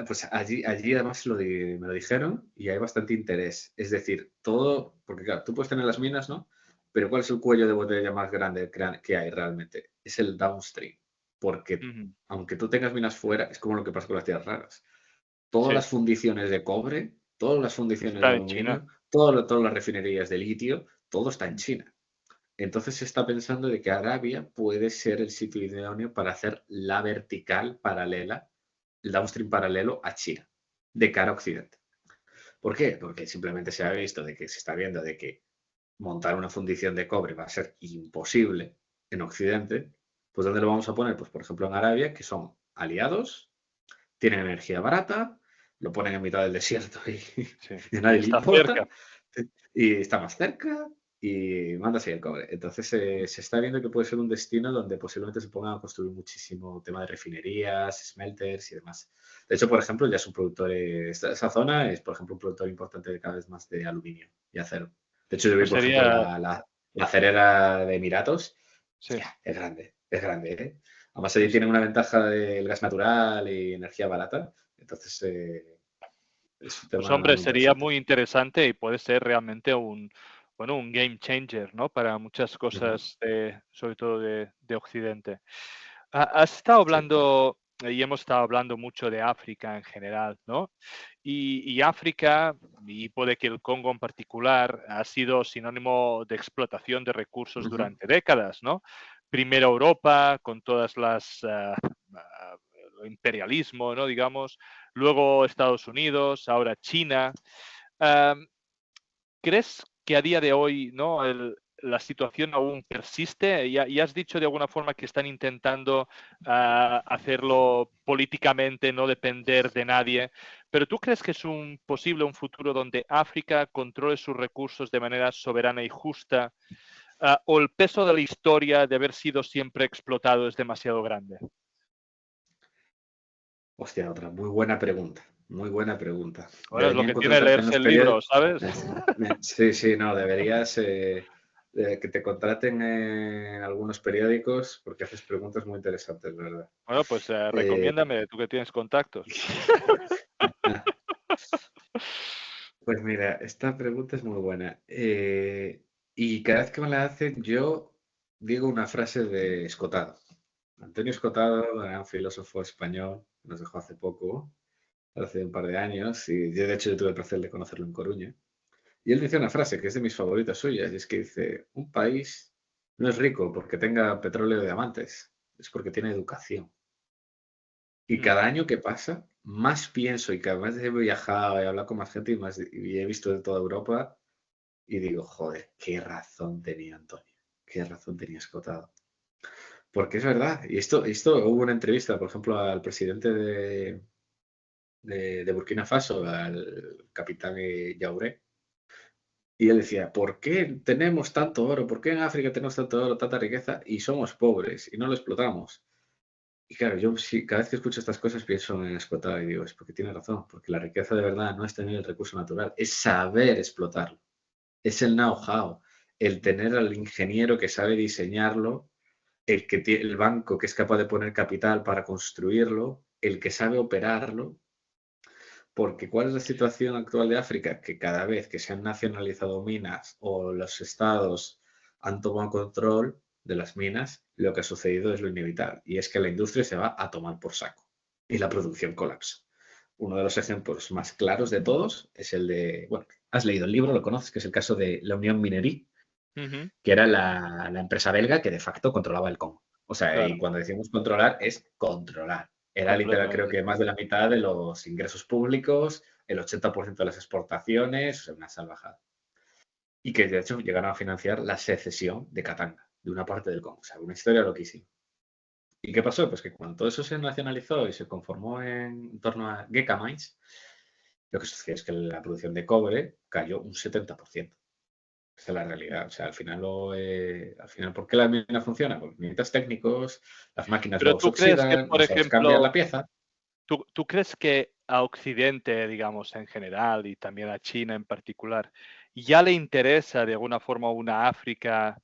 Pues allí además me lo dijeron y hay bastante interés. Es decir, todo, porque claro, tú puedes tener las minas, ¿no? Pero ¿cuál es el cuello de botella más grande que hay realmente? Es el downstream. Porque Ujú. aunque tú tengas minas fuera, es como lo que pasa con las tierras raras. Todas Sí, las fundiciones de cobre, todas las fundiciones de está en China. aluminio, todas las refinerías de litio, todo está en Mm. China. Entonces se está pensando de que Arabia puede ser el sitio idóneo para hacer la vertical paralela, el downstream paralelo a China, de cara a Occidente. ¿Por qué? Porque simplemente se ha visto de que se está viendo de que montar una fundición de cobre va a ser imposible en Occidente. Pues ¿dónde lo vamos a poner? Pues por ejemplo en Arabia, que son aliados, tienen energía barata, lo ponen en mitad del desierto y, Sí. y a Y nadie le está cerca. importa, y está más cerca y manda así el cobre. Entonces se está viendo que puede ser un destino donde posiblemente se pongan a construir muchísimo tema de refinerías, smelters y demás. De hecho, por ejemplo, ya es un productor, esa zona es, por ejemplo, un productor importante de cada vez más de aluminio y acero. De hecho, yo vi, Pues por ejemplo, sería, la acerera de Emiratos. sí. Hostia, es grande, ¿eh? Además, allí Sí, sí. tienen una ventaja del gas natural y energía barata. Entonces, es un Pues tema hombre, muy sería interesante. muy interesante y puede ser realmente un game changer, ¿no? Para muchas Ujú, cosas, sobre todo de Occidente. Has estado sí. hablando y hemos estado hablando mucho de África en general, ¿no? Y África, y puede que el Congo en particular, ha sido sinónimo de explotación de recursos Ujú, durante décadas, ¿no? Primero Europa, con todas las imperialismo, ¿no? Digamos, luego Estados Unidos, ahora China. ¿Crees que a día de hoy, ¿no? La situación aún persiste? Y has dicho de alguna forma que están intentando hacerlo políticamente, no depender de nadie. ¿Pero tú crees que es posible un futuro donde África controle sus recursos de manera soberana y justa? ¿O el peso de la historia de haber sido siempre explotado es demasiado grande? Hostia, otra muy buena pregunta. Muy buena pregunta. Bueno, es lo Deberían que tiene contratarte en leerse los el libro, periódicos. ¿sabes? Sí, sí, no, deberías que te contraten en algunos periódicos porque haces preguntas muy interesantes, ¿verdad? Bueno, pues Eh, recomiéndame, tú que tienes contactos. Pues mira, esta pregunta es muy buena. Y cada vez que me la hacen, yo digo una frase de Escotado. Antonio Escotado, gran filósofo español, nos dejó hace poco, hace un par de años, y yo de hecho yo tuve el placer de conocerlo en Coruña. Y él dice una frase que es de mis favoritas suyas, y es que dice, un país no es rico porque tenga petróleo y diamantes, es porque tiene educación. Y Mm. cada año que pasa, más pienso y cada vez he viajado, he hablado con más gente y he visto de toda Europa y digo, joder, qué razón tenía Antonio, qué razón tenía Escotado. Porque es verdad, y esto hubo una entrevista, por ejemplo, al presidente de Burkina Faso, al capitán Yaouré, y él decía, ¿por qué tenemos tanto oro? ¿Por qué en África tenemos tanto oro, tanta riqueza y somos pobres y no lo explotamos? Y claro, yo sí, cada vez que escucho estas cosas pienso en explotar y digo, es porque tiene razón, porque la riqueza de verdad no es tener el recurso natural, es saber explotarlo, es el know-how, el tener al ingeniero que sabe diseñarlo, el que tiene el banco que es capaz de poner capital para construirlo, el que sabe operarlo, porque ¿cuál es la situación actual de África? Que cada vez que se han nacionalizado minas o los estados han tomado control de las minas, lo que ha sucedido es lo inevitable, y es que la industria se va a tomar por saco y la producción colapsa. Uno de los ejemplos más claros de todos es el de, bueno, has leído el libro, lo conoces, que es el caso de la Unión Minerí, Ujú, que era la empresa belga que de facto controlaba el Congo. O sea, y claro, cuando decimos controlar, es controlar. Era literal, creo completamente. que más de la mitad de los ingresos públicos, el 80% de las exportaciones, o sea, una salvajada. Y que de hecho llegaron a financiar la secesión de Katanga, de una parte del Congo. O sea, una historia loquísima. ¿Y qué pasó? Pues que cuando todo eso se nacionalizó y se conformó en torno a Gécamines, lo que sucedió es que la producción de cobre cayó un 70%. Esa es la realidad. O sea, al final, ¿por qué la mina funciona? Porque necesitas técnicos, las máquinas Pero luego se tú crees que, oxidan, no por sabes cambiar la ejemplo, pieza. tú crees que a Occidente, digamos, en general y también a China en particular, ya le interesa de alguna forma una África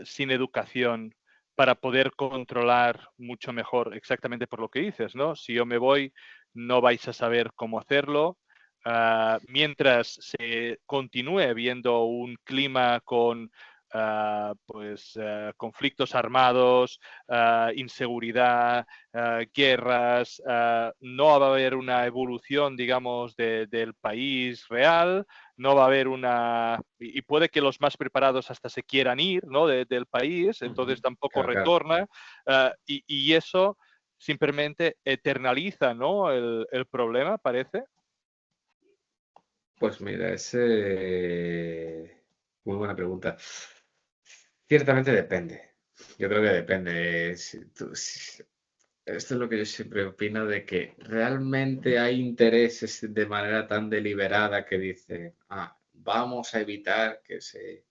sin educación para poder controlar mucho mejor exactamente por lo que dices, ¿no? Si yo me voy, no vais a saber cómo hacerlo. Mientras se continúe viendo un clima con conflictos armados, inseguridad, guerras, no va a haber una evolución, digamos, del país real, no va a haber y puede que los más preparados hasta se quieran ir, ¿no? Del país, entonces Ujú. tampoco Claro, claro. retorna, y eso simplemente eternaliza, ¿no? El problema, parece. Pues mira, es muy buena pregunta. Ciertamente depende. Yo creo que depende. Esto es lo que yo siempre opino de que realmente hay intereses de manera tan deliberada que dicen, vamos a evitar que se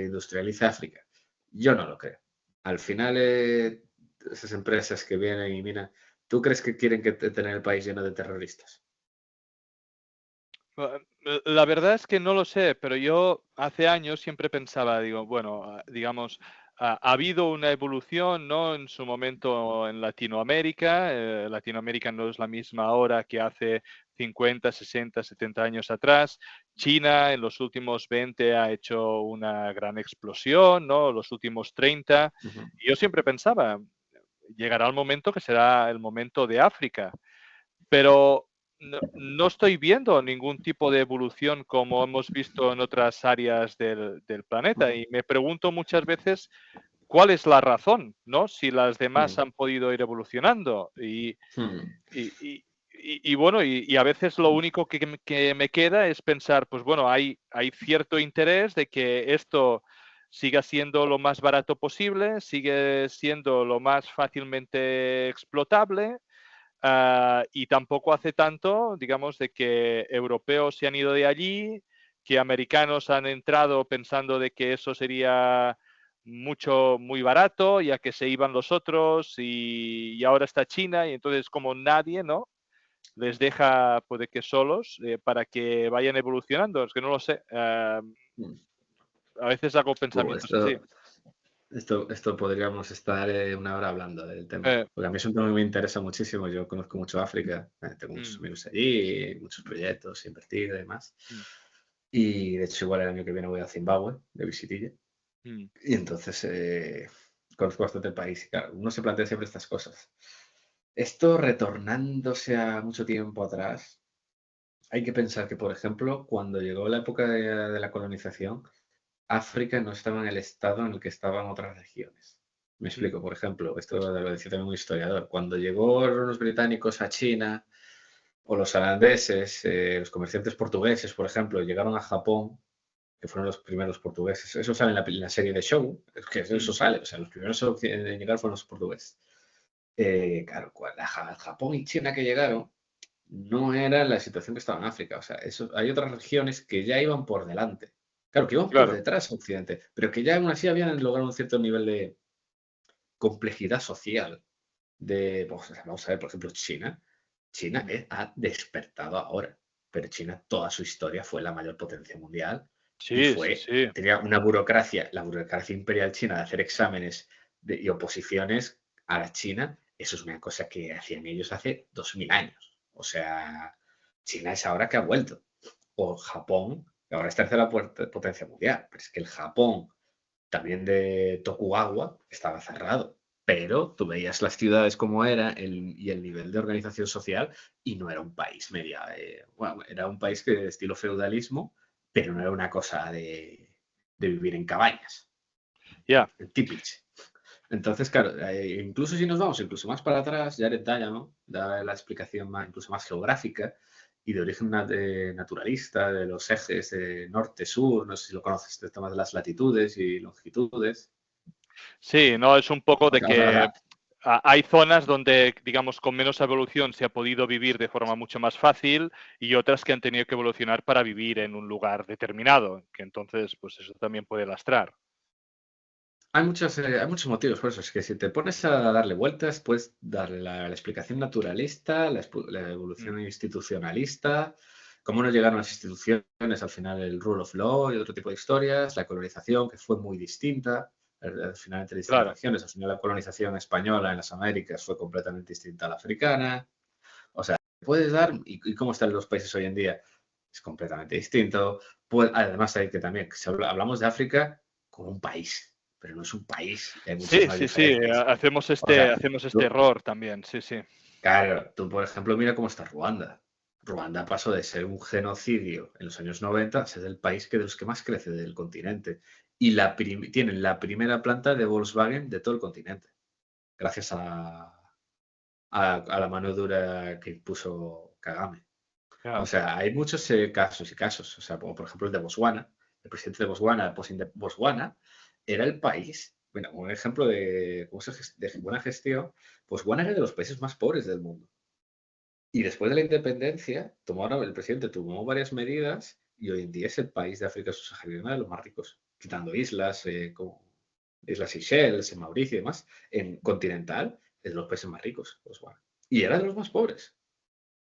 industrialice África. Yo no lo creo. Al final, esas empresas que vienen y minan, ¿tú crees que quieren tener el país lleno de terroristas? La verdad es que no lo sé, pero yo hace años siempre pensaba, digo, bueno, digamos, ha habido una evolución, ¿no? En su momento en Latinoamérica. Latinoamérica no es la misma ahora que hace 50, 60, 70 años atrás. China en los últimos 20 ha hecho una gran explosión, ¿no? Los últimos 30. Ujú. Y yo siempre pensaba, llegará el momento que será el momento de África, pero no estoy viendo ningún tipo de evolución como hemos visto en otras áreas del planeta, y me pregunto muchas veces ¿cuál es la razón, no? Si las demás Mm, han podido ir evolucionando. mm, Y bueno, y a veces lo único que me queda es pensar, pues bueno, hay cierto interés de que esto siga siendo lo más barato posible, sigue siendo lo más fácilmente explotable, y tampoco hace tanto, digamos, de que europeos se han ido de allí, que americanos han entrado pensando de que eso sería muy barato, ya que se iban los otros y ahora está China y entonces como nadie, ¿no? Les deja, puede que solos, para que vayan evolucionando. Es que no lo sé. mm. A veces hago Uh, pensamientos así. esto, esto podríamos estar una hora hablando del tema. Eh, Porque a mí es un tema que me interesa muchísimo. Yo conozco mucho África, tengo muchos mm, amigos allí, muchos proyectos, invertido y demás. mm, Y de hecho, igual el año que viene voy a Zimbabue de visitilla. mm. Y entonces conozco bastante el país. Y claro, uno se plantea siempre estas cosas. Esto retornándose a mucho tiempo atrás, hay que pensar que, por ejemplo, cuando llegó la época de la colonización, África no estaba en el estado en el que estaban otras regiones. Me Mm, explico, por ejemplo, esto lo decía también un historiador, cuando llegó los británicos a China o los holandeses, los comerciantes portugueses, por ejemplo, llegaron a Japón, que fueron los primeros portugueses, eso sale en la serie de Show, es que eso mm, sale, o sea, los primeros en llegar fueron los portugueses. Claro, Japón y China que llegaron, no era la situación que estaba en África. O sea, eso, hay otras regiones que ya iban por delante. Claro, que iban por claro, detrás a Occidente, pero que ya aún así habían logrado un cierto nivel de complejidad social. Pues, vamos a ver, por ejemplo, China. China mm, ha despertado ahora, pero China toda su historia fue la mayor potencia mundial y sí, sí, sí. tenía una burocracia, la burocracia imperial china de hacer exámenes y oposiciones a la China, eso es una cosa que hacían ellos hace 2000 años. O sea, China es ahora que ha vuelto. O Japón, que ahora es tercera potencia mundial. Pero es que el Japón, también de Tokugawa, estaba cerrado. Pero tú veías las ciudades como era y el nivel de organización social y no era un país bueno, era un país que de estilo feudalismo, pero no era una cosa de vivir en cabañas, Ya. en típicos. Entonces, claro, incluso si nos vamos incluso más para atrás, Jared Diamond da la explicación incluso más geográfica y de origen naturalista de los ejes de norte-sur, no sé si lo conoces, el tema de las latitudes y longitudes. Sí, no, es un poco de Vamos que a, hay zonas donde, digamos, con menos evolución se ha podido vivir de forma mucho más fácil y otras que han tenido que evolucionar para vivir en un lugar determinado, que entonces, pues eso también puede lastrar. hay muchos motivos por eso. Es que si te pones a darle vueltas, puedes darle la explicación naturalista, la Mm, evolución institucionalista, cómo no llegaron las instituciones, al final el rule of law y otro tipo de historias, la colonización, que fue muy distinta, al final entre distintas claro. regiones. Al final la colonización española en las Américas fue completamente distinta a la africana. O sea, puedes dar, y cómo están los países hoy en día, es completamente distinto. Además, hay que también, hablamos de África como un país, pero no es un país, y hay Sí, muchísimas sí, sí, diferencias. hacemos O sea, este error también, sí, sí. claro, tú, por ejemplo, mira cómo está Ruanda. Ruanda pasó de ser un genocidio en los años 90 a ser el país de los que más crece del continente. Y tienen la primera planta de Volkswagen de todo el continente, gracias a la mano dura que impuso Kagame. O Ya. sea, hay muchos casos y casos. O sea, como por ejemplo el de Botswana. El presidente de Botswana, Botswana era el país, bueno, un ejemplo de, de buena gestión. Botswana era de los países más pobres del mundo. Y después de la independencia, el presidente tomó varias medidas y hoy en día es el país de África subsahariana de los más ricos, quitando islas como Islas Seychelles, en Mauricio y demás. En continental es de los países más ricos, Botswana. Y era de los más pobres.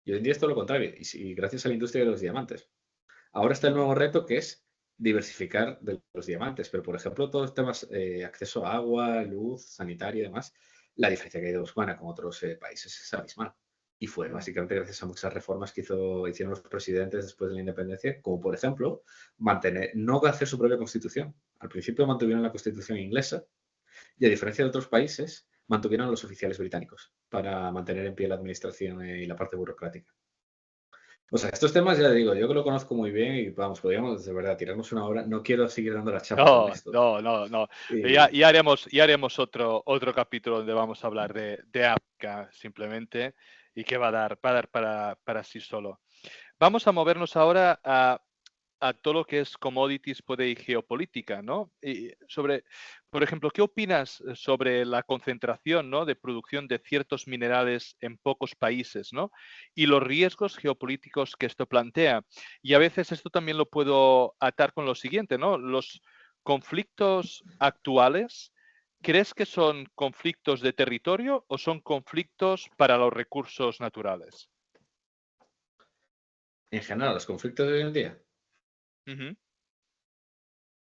Y hoy en día es todo lo contrario, y gracias a la industria de los diamantes. Ahora está el nuevo reto que es diversificar de los diamantes, pero por ejemplo, todos los temas acceso a agua, luz, sanitario y demás, la diferencia que hay de Botswana con otros países es abismal. Y fue básicamente gracias a muchas reformas que hicieron los presidentes después de la independencia, como por ejemplo, no hacer su propia constitución. Al principio mantuvieron la constitución inglesa y a diferencia de otros países, mantuvieron a los oficiales británicos para mantener en pie la administración y la parte burocrática. O sea, estos temas ya digo, yo que lo conozco muy bien y vamos, podríamos de verdad tirarnos una hora. No quiero seguir dando la chapa con No, esto. no, no, no. Y Ya haremos otro capítulo donde vamos a hablar de África simplemente y que va a dar para sí solo. Vamos a movernos ahora a todo lo que es commodities, poder y geopolítica, ¿no? Y sobre, por ejemplo, ¿qué opinas sobre la concentración, ¿no?, de producción de ciertos minerales en pocos países, ¿no? Y los riesgos geopolíticos que esto plantea. Y a veces esto también lo puedo atar con lo siguiente, ¿no? Los conflictos actuales, ¿crees que son conflictos de territorio o son conflictos para los recursos naturales? en general, los conflictos de hoy en día, Ujú.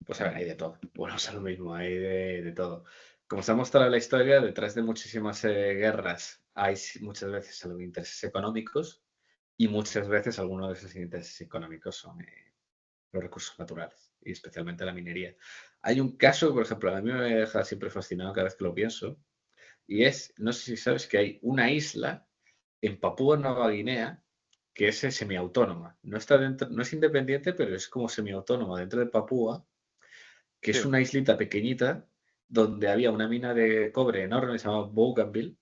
pues a ver, hay de todo. Bueno, es lo mismo, hay de todo. Como se ha mostrado en la historia, detrás de muchísimas guerras hay muchas veces algo de intereses económicos y muchas veces algunos de esos intereses económicos son los recursos naturales y especialmente la minería. Hay un caso, por ejemplo, a mí me deja siempre fascinado cada vez que lo pienso, y es, no sé si sabes que hay una isla en Papúa Nueva Guinea que es semiautónoma. No está dentro, no es independiente, pero es como semiautónoma dentro de Papúa, que es Sí, una islita pequeñita donde había una mina de cobre enorme que se llamaba Bougainville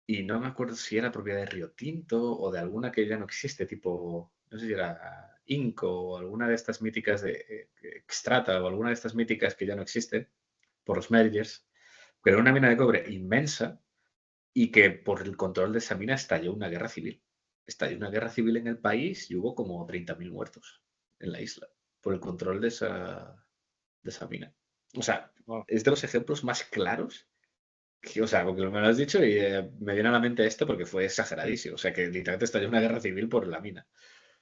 y no me acuerdo si era propiedad de Río Tinto o de alguna que ya no existe, tipo, no sé si era Inco o alguna de estas míticas de Extrata o alguna de estas míticas que ya no existen por los mergers, pero era una mina de cobre inmensa y que por el control de esa mina estalló una guerra civil. Estalló una guerra civil en el país y hubo como 30.000 muertos en la isla por el control de esa mina. O sea, wow. es de los ejemplos más claros o sea, porque me lo has dicho y me viene a la mente esto porque fue Mm, exageradísimo. O sea, que literalmente estalló una guerra civil por la mina.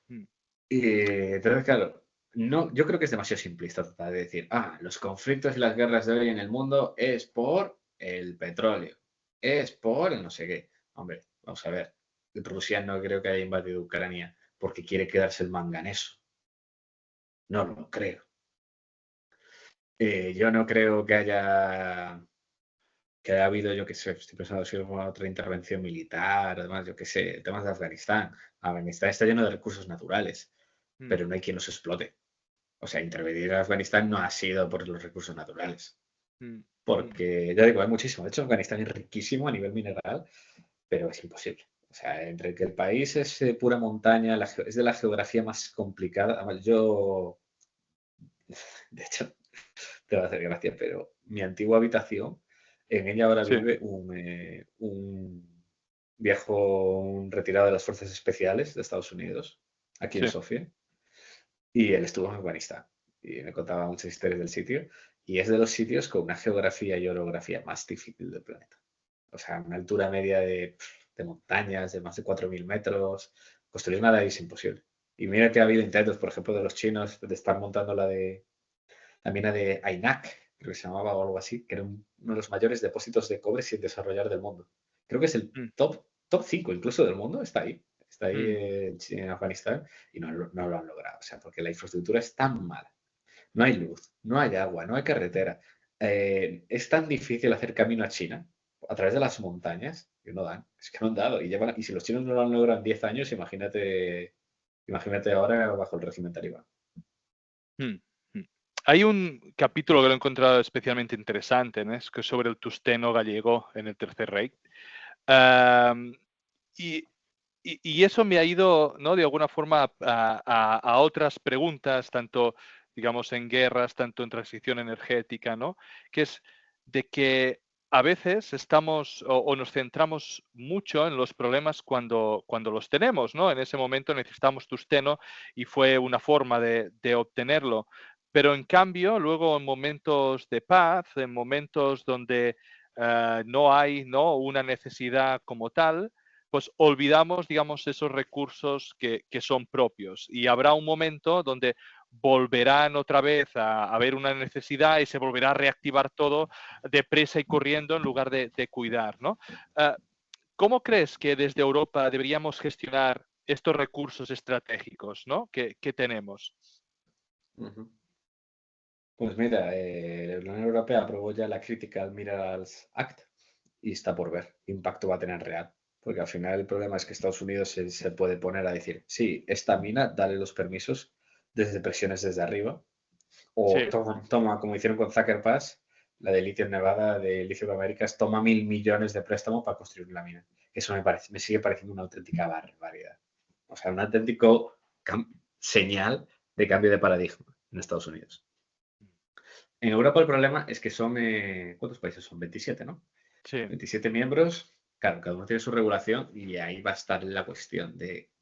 mm. Y entonces, claro, no, yo creo que es demasiado simplista tratar de decir, los conflictos y las guerras de hoy en el mundo es por el petróleo, es por el no sé qué. Hombre, vamos a ver, Rusia no creo que haya invadido Ucrania porque quiere quedarse el manganeso. No lo creo. Yo no creo que haya habido, yo qué sé, estoy pensando si hubo otra intervención militar, además, yo qué sé, temas de Afganistán. Afganistán está lleno de recursos naturales, Mm, pero no hay quien los explote. O sea, intervenir en Afganistán no ha sido por los recursos naturales, mm, mm, porque ya digo, hay muchísimo. De hecho, Afganistán es riquísimo a nivel mineral, pero es imposible. O sea, entre que el país es pura montaña, es de la geografía más complicada. Además, yo, de hecho, te va a hacer gracia, pero mi antigua habitación, en ella ahora sí, vive un viejo un retirado de las Fuerzas Especiales de Estados Unidos, aquí en sí. Sofía, y él estuvo en Afganistán y me contaba muchas historias del sitio, y es de los sitios con una geografía y orografía más difícil del planeta. O sea, una altura media de montañas de más de 4.000 metros, construir nada ahí es imposible. Y mira que ha habido intentos, por ejemplo, de los chinos de estar montando la mina de Aynak, creo que se llamaba o algo así, que era uno de los mayores depósitos de cobre sin desarrollar del mundo. Creo que es el Mm, top 5 incluso del mundo, está ahí. Está ahí mm, en Afganistán y no lo han logrado. O sea, porque la infraestructura es tan mala. No hay luz, no hay agua, no hay carretera. Es tan difícil hacer camino a China a través de las montañas que no dan. Es que no han dado. Y si los chinos no lo han logrado en 10 años, imagínate ahora bajo el régimen talibán. mm, mm. Hay un capítulo que lo he encontrado especialmente interesante, ¿no? Es que sobre el tusteno gallego en el Tercer Reich. Am, y, y eso me ha ido, ¿no?, de alguna forma a otras preguntas, tanto, digamos, en guerras, tanto en transición energética, ¿no? Que es de que a veces estamos o nos centramos mucho en los problemas cuando los tenemos, ¿no? En ese momento necesitamos tusteno y fue una forma de obtenerlo. Pero en cambio, luego en momentos de paz, en momentos donde no hay, ¿no?, una necesidad como tal, pues olvidamos, digamos, esos recursos que son propios. Y habrá un momento donde volverán otra vez a haber una necesidad y se volverá a reactivar todo depresa y corriendo en lugar de cuidar, ¿no? Uh, ¿Cómo crees que desde Europa deberíamos gestionar estos recursos estratégicos, ¿no?, que tenemos? Ujú. Pues mira, la Unión Europea aprobó ya la Critical Minerals Act y está por ver qué impacto va a tener real. Porque al final el problema es que Estados Unidos se puede poner a decir, sí, esta mina, dale los permisos desde presiones desde arriba. O Sí, toma, como hicieron con Thacker Pass, la de Litio en Nevada, de Litio de Américas, toma 1.000 millones de préstamo para construir la mina. Eso me sigue pareciendo una auténtica barbaridad. O sea, un auténtico señal de cambio de paradigma en Estados Unidos. En Europa el problema es que son, ¿cuántos países son? 27, ¿no? sí. 27 miembros, claro, cada uno tiene su regulación y ahí va a estar la cuestión de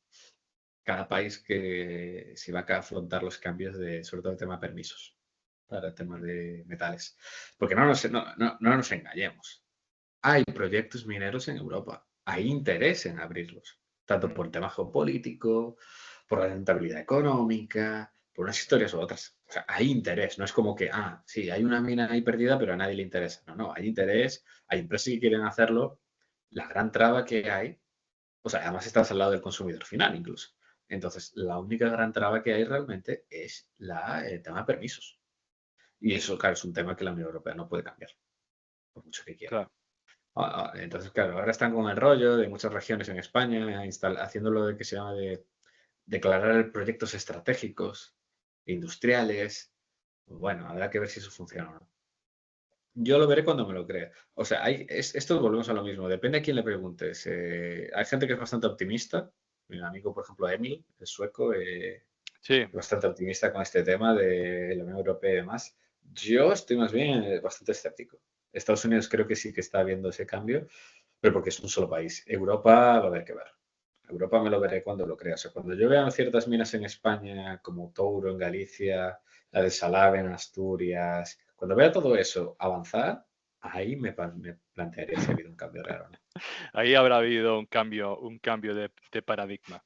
cada país que si va a afrontar los cambios de, sobre todo el tema de permisos para el tema de metales. Porque no nos engañemos. Hay proyectos mineros en Europa. Hay interés en abrirlos, tanto por el tema geopolítico, por la rentabilidad económica, por unas historias u otras. O sea, hay interés. No es como que, sí, hay una mina ahí perdida, pero a nadie le interesa. No, hay interés, hay empresas que quieren hacerlo. La gran traba que hay, o sea, además estás al lado del consumidor final incluso. Entonces, la única gran traba que hay realmente es el tema de permisos. Y eso, claro, es un tema que la Unión Europea no puede cambiar, por mucho que quiera. Claro. Entonces, claro, ahora están con el rollo de muchas regiones en España, haciendo lo de que se llama de declarar proyectos estratégicos, industriales. Bueno, habrá que ver si eso funciona o no. Yo lo veré cuando me lo crea. O sea, esto volvemos a lo mismo. Depende a quién le preguntes. Hay gente que es bastante optimista. Mi amigo, por ejemplo, Emil, el sueco, Sí, bastante optimista con este tema de la Unión Europea y demás. Yo estoy más bien bastante escéptico. Estados Unidos creo que sí que está viendo ese cambio, pero porque es un solo país. Europa va a haber que ver. Europa me lo veré cuando lo crea. O sea, cuando yo vea ciertas minas en España, como Touro en Galicia, la de Salave en Asturias, cuando vea todo eso avanzar, ahí me plantearía si ha habido un cambio real o no. ahí habrá habido un cambio de paradigma.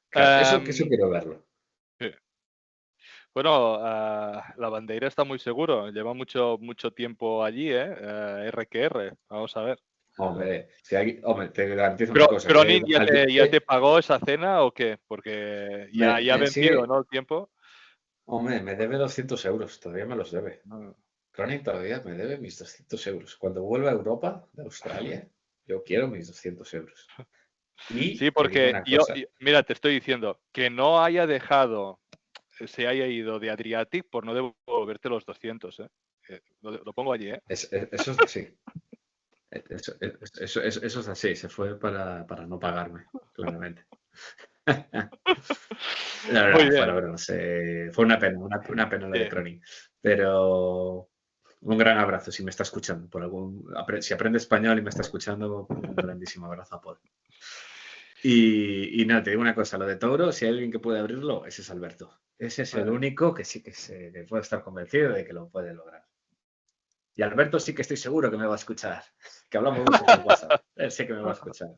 Claro, eso quiero verlo. Sí. Bueno, la bandera está muy seguro. Lleva mucho tiempo allí, ¿eh? R que R. Vamos a ver. Hombre, hombre, te garantizo una Pero, cosa, si hay Cronin una ya te pagó esa cena o qué? Porque ya ha vencido, sigue, ¿no? El tiempo. hombre, me debe 200 euros, todavía me los debe. No. Cronin todavía me debe mis 200 euros. Cuando vuelva a Europa, de Australia, yo quiero mis 200 euros. Y Sí, te digo porque una cosa, mira, te estoy diciendo que no haya dejado, se haya ido de Adriatic por no devolverte los 200, ¿eh? Lo pongo allí, ¿eh? eso es así. Eso es así, se fue para no pagarme, claramente. La Muy verdad, bien. fue una pena, una pena la de Sí. Cronin. Pero un gran abrazo si me está escuchando. Si aprende español y me está escuchando, un grandísimo abrazo a Paul. Y no, te digo una cosa, lo de Tauro, si hay alguien que puede abrirlo, ese es Alberto. Ese es el Vale. único que sí que puede estar convencido de que lo puede lograr. Y Alberto sí que estoy seguro que me va a escuchar, que hablamos mucho por WhatsApp. Él sí que me va a escuchar.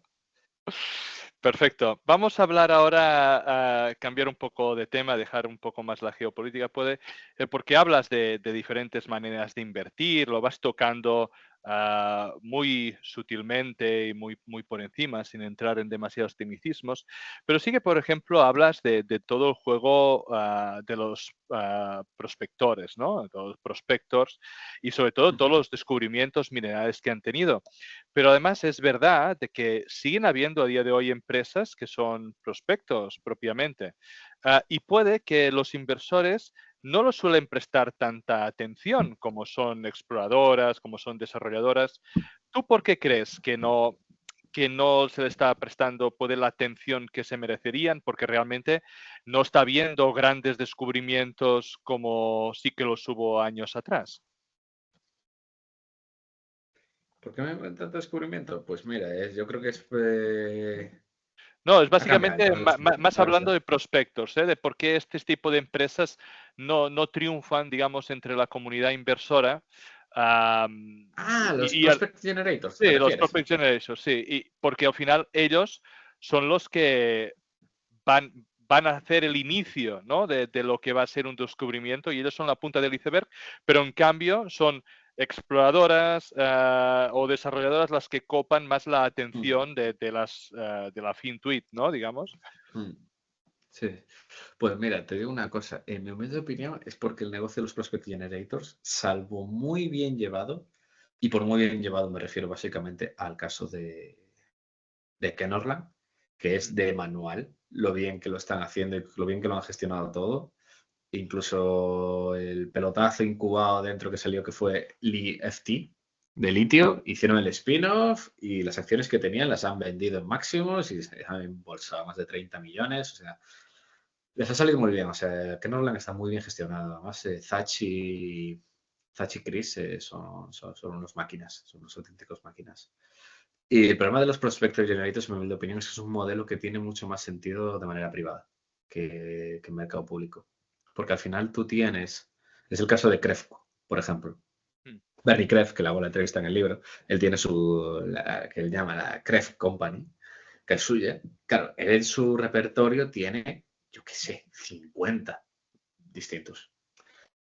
Perfecto. Vamos a hablar ahora, cambiar un poco de tema, dejar un poco más la geopolítica, porque hablas de diferentes maneras de invertir, lo vas tocando muy sutilmente y muy por encima, sin entrar en demasiados tecnicismos, pero sí que, por ejemplo, hablas de todo el juego de los prospectores, ¿no? De los prospectors y sobre todo todos los descubrimientos minerales que han tenido. Pero además es verdad de que siguen habiendo a día de hoy empresas que son prospectos propiamente. Y puede que los inversores no lo suelen prestar tanta atención como son exploradoras, como son desarrolladoras. ¿Tú por qué crees que no se le está prestando la atención que se merecerían? Porque realmente no está habiendo grandes descubrimientos como sí que los hubo años atrás. ¿Por qué me tanto descubrimiento? Pues mira, yo creo que No, es ha cambiado en básicamente todos los tiempos, más ¿sabes? hablando de prospectos, ¿eh? De por qué este tipo de empresas no triunfan, digamos, entre la comunidad inversora. Los Y Prospect Generators, ¿te sí, los refieres? Prospect Generators, sí, y porque al final ellos son los que van a hacer el inicio, ¿no? De lo que va a ser un descubrimiento y ellos son la punta del iceberg, pero en cambio son exploradoras o desarrolladoras las que copan más la Mm, atención de la FinTwit, ¿no? Digamos. mm, sí. Pues mira, te digo una cosa. En mi humilde opinión es porque el negocio de los Prospect Generators, salvo muy bien llevado, y por muy bien llevado me refiero básicamente al caso de Ken Orland, que es de manual, lo bien que lo están haciendo y lo bien que lo han gestionado todo. Incluso el pelotazo incubado dentro que salió, que fue LiFT, de litio, hicieron el spin-off y las acciones que tenían las han vendido en máximos y se han embolsado más de 30 millones. O sea, les ha salido muy bien. O sea, Ken Orland está muy bien gestionado. Además, Zach y Chris son unos máquinas, son unos auténticos máquinas. Y el problema de los Prospector Generators, en mi humilde opinión, es que es un modelo que tiene mucho más sentido de manera privada que en mercado público. Porque al final tú tienes, es el caso de Krefco, por ejemplo. Mm. Bernie Kref, que le hago la entrevista en el libro, él tiene que él llama la Kref Company, que es suya. Claro, él en su repertorio tiene, yo qué sé, 50 distintos.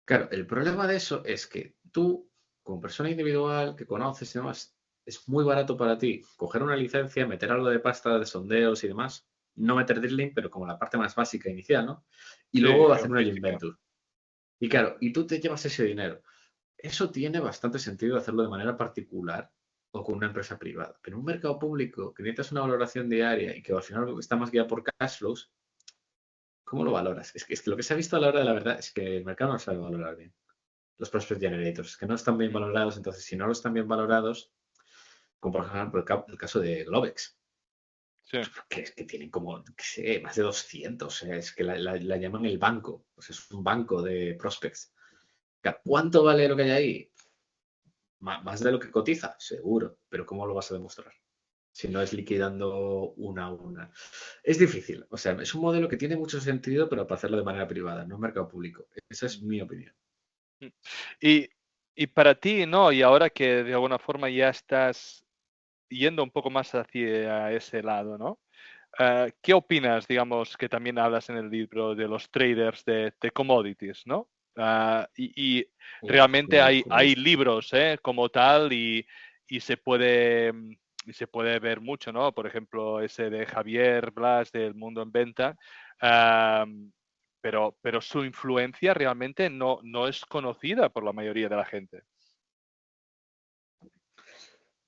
Claro, el problema de eso es que tú, como persona individual que conoces y demás, es muy barato para ti coger una licencia, meter algo de pasta de sondeos y demás, no meter drilling, pero como la parte más básica inicial, ¿no? Y Sí, luego hacer una joint geofísica. venture. Y claro, y tú te llevas ese dinero. Eso tiene bastante sentido hacerlo de manera particular o con una empresa privada. Pero en un mercado público que necesitas una valoración diaria y que al final está más guiado por cash flows, ¿cómo lo valoras? Es que lo que se ha visto a la hora de la verdad es que el mercado no sabe valorar bien los prospect generators, que no están bien Mm. valorados. Entonces, si no están bien valorados, como por ejemplo el caso de Globex, Sí. que es que tienen como, qué sé, más de 200, es que la llaman el banco, pues es un banco de prospects. ¿Cuánto vale lo que hay ahí? Más de lo que cotiza, seguro, pero ¿cómo lo vas a demostrar? Si no es liquidando una a una. Es difícil, o sea, es un modelo que tiene mucho sentido, pero para hacerlo de manera privada, no en mercado público. Esa es mi opinión. Mm. Y, y para ti, ¿no? Y ahora que de alguna forma ya estás yendo un poco más hacia ese lado, ¿no? ¿Qué opinas, digamos, que también hablas en el libro de los traders de commodities, ¿no? Y Uf, realmente hay uf. libros, como tal y se puede y se puede ver mucho, ¿no? Por ejemplo, ese de Javier Blas del Mundo en Venta, pero su influencia realmente no es conocida por la mayoría de la gente.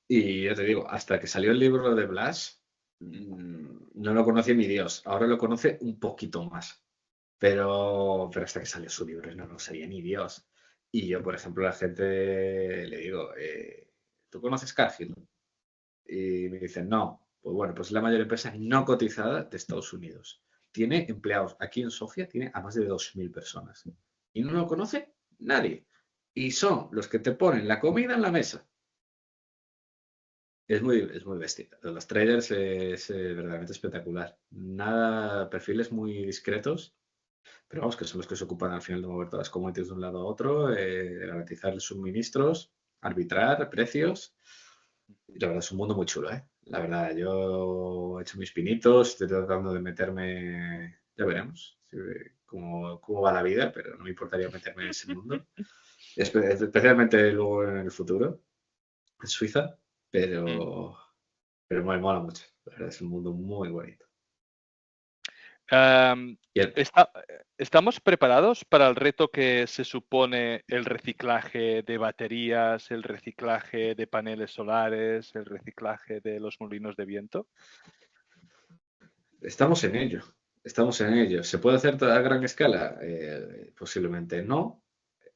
Y yo te digo, hasta que salió el libro de Blas, no lo conocía ni Dios. Ahora lo conoce un poquito más. Pero hasta que salió su libro no lo sabía ni Dios. Y yo, por ejemplo, a la gente le digo, ¿tú conoces Cargill? Y me dicen, no. Pues bueno, pues es la mayor empresa no cotizada de Estados Unidos. Tiene empleados. Aquí en Sofía tiene a más de 2.000 personas. Y no lo conoce nadie. Y son los que te ponen la comida en la mesa. Es muy bestia. Los traders es verdaderamente espectacular. Nada, perfiles muy discretos, pero vamos, que son los que se ocupan al final de mover todas las commodities de un lado a otro, de garantizar suministros, arbitrar precios. Y la verdad es un mundo muy chulo, ¿eh? La verdad, yo he hecho mis pinitos, estoy tratando de meterme, ya veremos cómo va la vida, pero no me importaría meterme en ese mundo. Especialmente luego en el futuro, en Suiza, Mm. pero... Pero me mola mucho. La verdad es un mundo muy bonito. Am, Y el- está- ¿Estamos preparados para el reto que se supone el reciclaje de baterías, el reciclaje de paneles solares, el reciclaje de los molinos de viento? estamos en ello. Estamos en ello. ¿Se puede hacer a gran escala? Posiblemente no.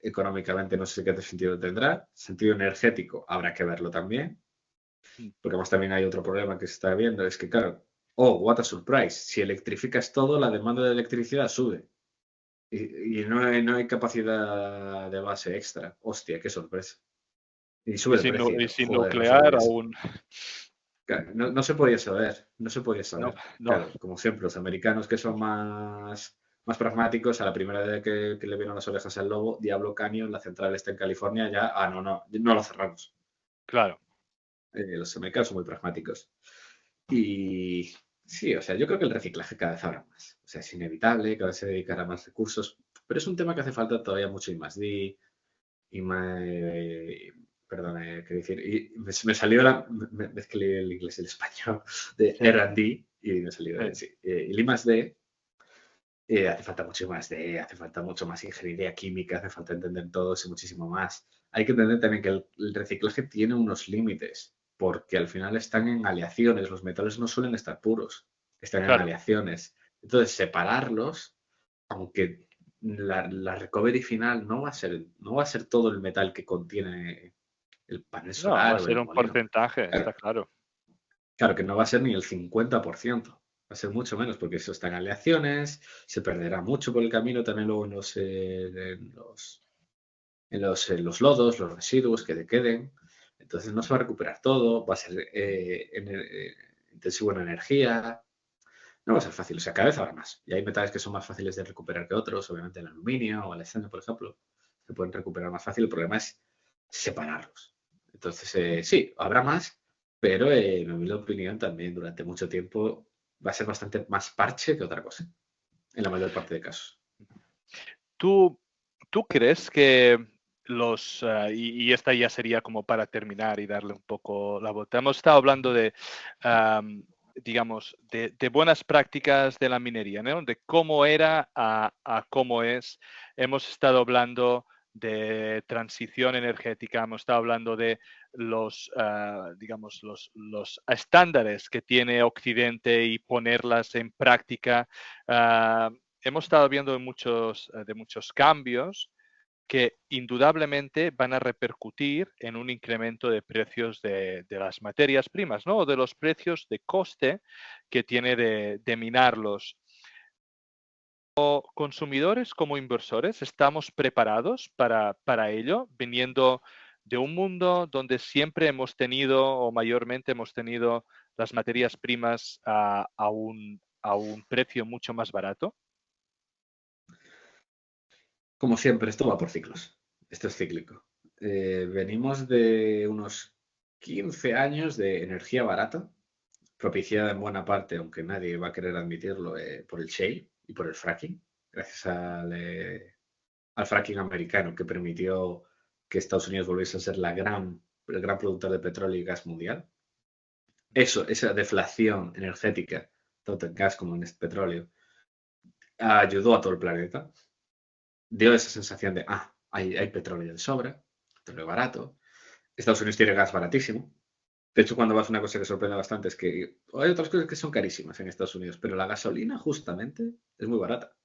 Económicamente no sé qué sentido tendrá. Sentido energético habrá que verlo también. Mm. Porque además también hay otro problema que se está viendo. Es que, claro, oh, what a surprise. Si electrificas todo, la demanda de electricidad sube. Y no hay capacidad de base extra. Hostia, qué sorpresa. Y Y sube el y precio. sin Joder, no se nuclear podía. aún. Claro, no se podía saber, no se podía No, saber. no, Claro, como siempre, los americanos que son más pragmáticos, a la primera vez que le vieron las orejas al lobo, Diablo Canyon, la central está en California, ya, no lo cerramos. claro. Los americanos son muy pragmáticos. Y sí, o sea, yo creo que el reciclaje cada vez habrá más. O sea, es inevitable, cada vez se dedicará más recursos, pero es un tema que hace falta todavía mucho y más. Y perdón, qué decir, y me salió me mezclé el inglés y el español de Sí, R&D y me salió sí. sí. Y el I+D, hace falta mucho más de, hace falta mucho más ingeniería química, hace falta entender todo eso y muchísimo más. Hay que entender también que el reciclaje tiene unos límites. porque al final están en aleaciones. Los metales no suelen estar puros, están en Claro. aleaciones. Entonces, separarlos, aunque la recovery final no va a ser todo el metal que contiene el panel No, va a solar o ser el un molino. porcentaje, Claro, está claro. claro que no va a ser ni el 50%, va a ser mucho menos, porque eso está en aleaciones, se perderá mucho por el camino también luego en los lodos, los residuos que te queden. Entonces no se va a recuperar todo, va a ser intensivo en energía, no va a ser fácil, o sea, cada vez habrá más. Y hay metales que son más fáciles de recuperar que otros, obviamente el aluminio o el estaño, por ejemplo, se pueden recuperar más fácil. El problema es separarlos. Entonces, sí, habrá más, pero en mi opinión también durante mucho tiempo va a ser bastante más parche que otra cosa, en la mayor parte de casos. ¿Tú, tú crees que y esta ya sería como para terminar y darle un poco la vuelta? Hemos estado hablando de, digamos, de buenas prácticas de la minería, ¿no? De cómo era a cómo es. Hemos estado hablando de transición energética, hemos estado hablando de digamos, los estándares que tiene Occidente y ponerlas en práctica. Ah, hemos estado viendo de muchos cambios que indudablemente van a repercutir en un incremento de precios de las materias primas, ¿no? O de los precios de coste que tiene de minarlos. Como consumidores, como inversores, ¿estamos preparados para ello? Viniendo de un mundo donde siempre hemos tenido, o mayormente hemos tenido, las materias primas a un precio mucho más barato. Como siempre, esto va por ciclos. Esto es cíclico. Venimos de unos 15 años de energía barata, propiciada en buena parte, aunque nadie va a querer admitirlo, por el shale y por el fracking, gracias al fracking americano que permitió que Estados Unidos volviese a ser el gran productor de petróleo y gas mundial. Eso, esa deflación energética, tanto en gas como en este petróleo, ayudó a todo el planeta, dio esa sensación de, hay petróleo de sobra, petróleo barato. Estados Unidos tiene gas baratísimo. De hecho, cuando vas, una cosa que sorprende bastante es que hay otras cosas que son carísimas en Estados Unidos, pero la gasolina justamente es muy barata.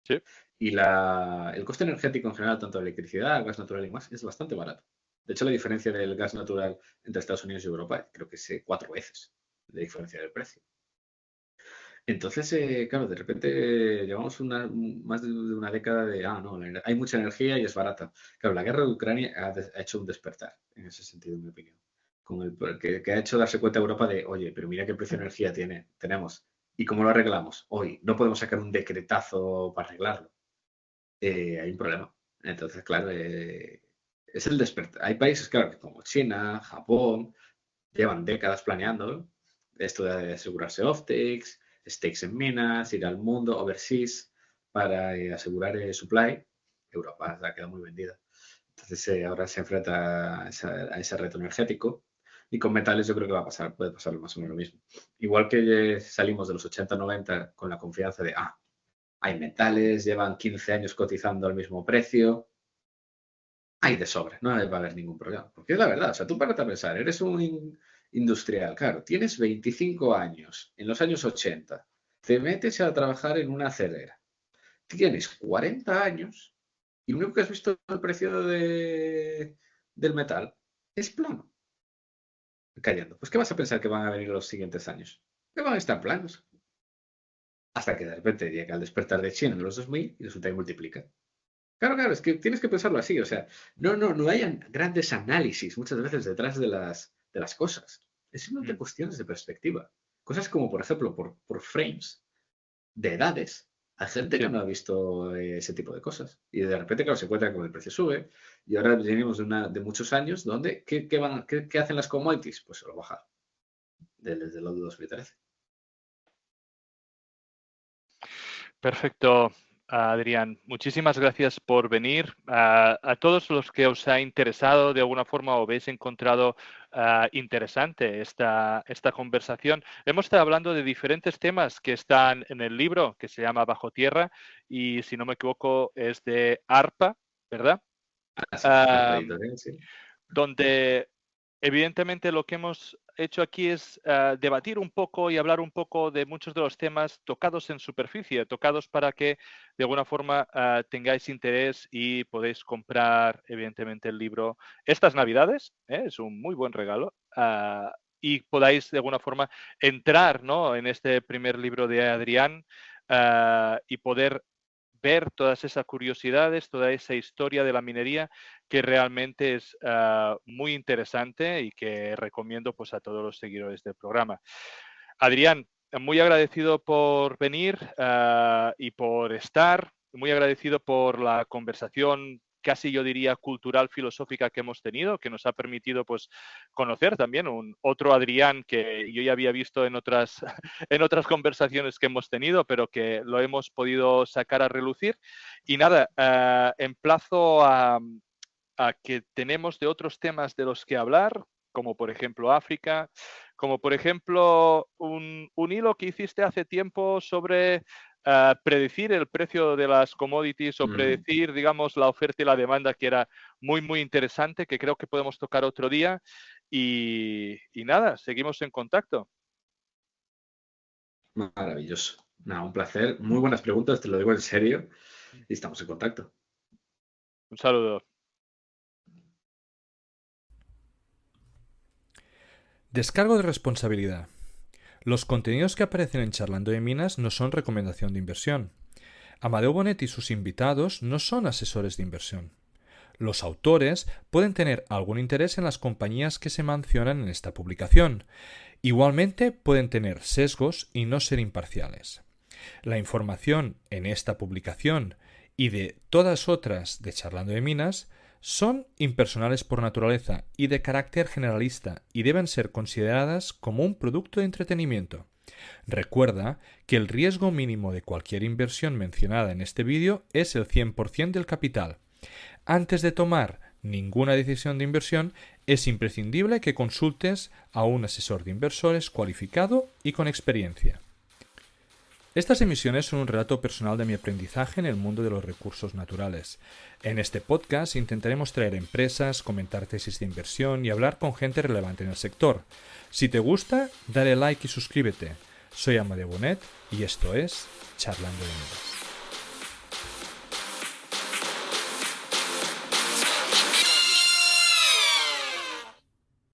Sí. Y el coste energético en general, tanto de electricidad, gas natural y más, es bastante barato. De hecho, la diferencia del gas natural entre Estados Unidos y Europa creo que es 4 veces de diferencia del precio. Entonces, claro, de repente llevamos más de una década de, no, hay mucha energía y es barata. Claro, la guerra de Ucrania ha hecho un despertar, en ese sentido, en mi opinión. Que ha hecho darse cuenta a Europa de, oye, pero mira qué precio de energía tenemos. ¿Y cómo lo arreglamos? Hoy no podemos sacar un decretazo para arreglarlo. Hay un problema. Entonces, claro, es el despertar. Hay países, claro, que como China, Japón, llevan décadas planeando esto de asegurarse offtakes, stakes en minas, ir al mundo, overseas, para asegurar el supply. Europa se ha quedado muy vendida. Entonces ahora se enfrenta a ese reto energético. Y con metales yo creo que puede pasar más o menos lo mismo. Igual que salimos de los 80-90 con la confianza de, hay metales, llevan 15 años cotizando al mismo precio, hay de sobra, no va a haber ningún problema. Porque es la verdad, o sea, tú párate a pensar, eres un industrial, claro, tienes 25 años, en los años 80, te metes a trabajar en una acelera, tienes 40 años y lo único que has visto el precio del metal es plano, cayendo. Pues, ¿qué vas a pensar que van a venir los siguientes años? Que van a estar planos. Hasta que de repente llega el despertar de China en los 2000 y resulta que multiplica. Claro, claro, es que tienes que pensarlo así, o sea, no hay grandes análisis muchas veces detrás de las cosas. Es simplemente Mm. cuestiones de perspectiva. Cosas como, por ejemplo, por frames de edades. Hay gente que Sí. no ha visto ese tipo de cosas. Y de repente, claro, se encuentra con el precio sube. Y ahora venimos de muchos años donde, ¿qué hacen las commodities? Pues se lo bajan desde los 2013. Perfecto, Adrián. Muchísimas gracias por venir. A todos los que os ha interesado de alguna forma o habéis encontrado interesante esta conversación, hemos estado hablando de diferentes temas que están en el libro que se llama Bajo Tierra y, si no me equivoco, es de ARPA, ¿verdad? Así, Arpa Ah, Editorial, sí. donde evidentemente lo que hemos hecho aquí es debatir un poco y hablar un poco de muchos de los temas tocados en superficie, tocados para que de alguna forma tengáis interés y podéis comprar evidentemente el libro estas Navidades, es un muy buen regalo, y podáis de alguna forma entrar, ¿no?, en este primer libro de Adrián y poder ver todas esas curiosidades, toda esa historia de la minería que realmente es muy interesante y que recomiendo pues a todos los seguidores del programa. Adrián, muy agradecido por venir y por estar, muy agradecido por la conversación casi yo diría cultural, filosófica que hemos tenido, que nos ha permitido pues conocer también un otro Adrián que yo ya había visto en otras, en otras conversaciones que hemos tenido, pero que lo hemos podido sacar a relucir. Y nada, emplazo a que tenemos de otros temas de los que hablar, como por ejemplo África, como por ejemplo un hilo que hiciste hace tiempo sobre predecir el precio de las commodities o predecir, digamos, la oferta y la demanda, que era muy, muy interesante, que creo que podemos tocar otro día. Y nada, seguimos en contacto. Maravilloso. Nada, un placer. Muy buenas preguntas, te lo digo en serio. Y estamos en contacto. Un saludo. Descargo de responsabilidad. Los contenidos que aparecen en Charlando de Minas no son recomendación de inversión. Amadeu Bonet y sus invitados no son asesores de inversión. Los autores pueden tener algún interés en las compañías que se mencionan en esta publicación. Igualmente pueden tener sesgos y no ser imparciales. La información en esta publicación y de todas otras de Charlando de Minas son impersonales por naturaleza y de carácter generalista y deben ser consideradas como un producto de entretenimiento. Recuerda que el riesgo mínimo de cualquier inversión mencionada en este vídeo es el 100% del capital. Antes de tomar ninguna decisión de inversión, es imprescindible que consultes a un asesor de inversores cualificado y con experiencia. Estas emisiones son un relato personal de mi aprendizaje en el mundo de los recursos naturales. En este podcast intentaremos traer empresas, comentar tesis de inversión y hablar con gente relevante en el sector. Si te gusta, dale like y suscríbete. Soy Amadeu Bonet y esto es Charlando de Minas.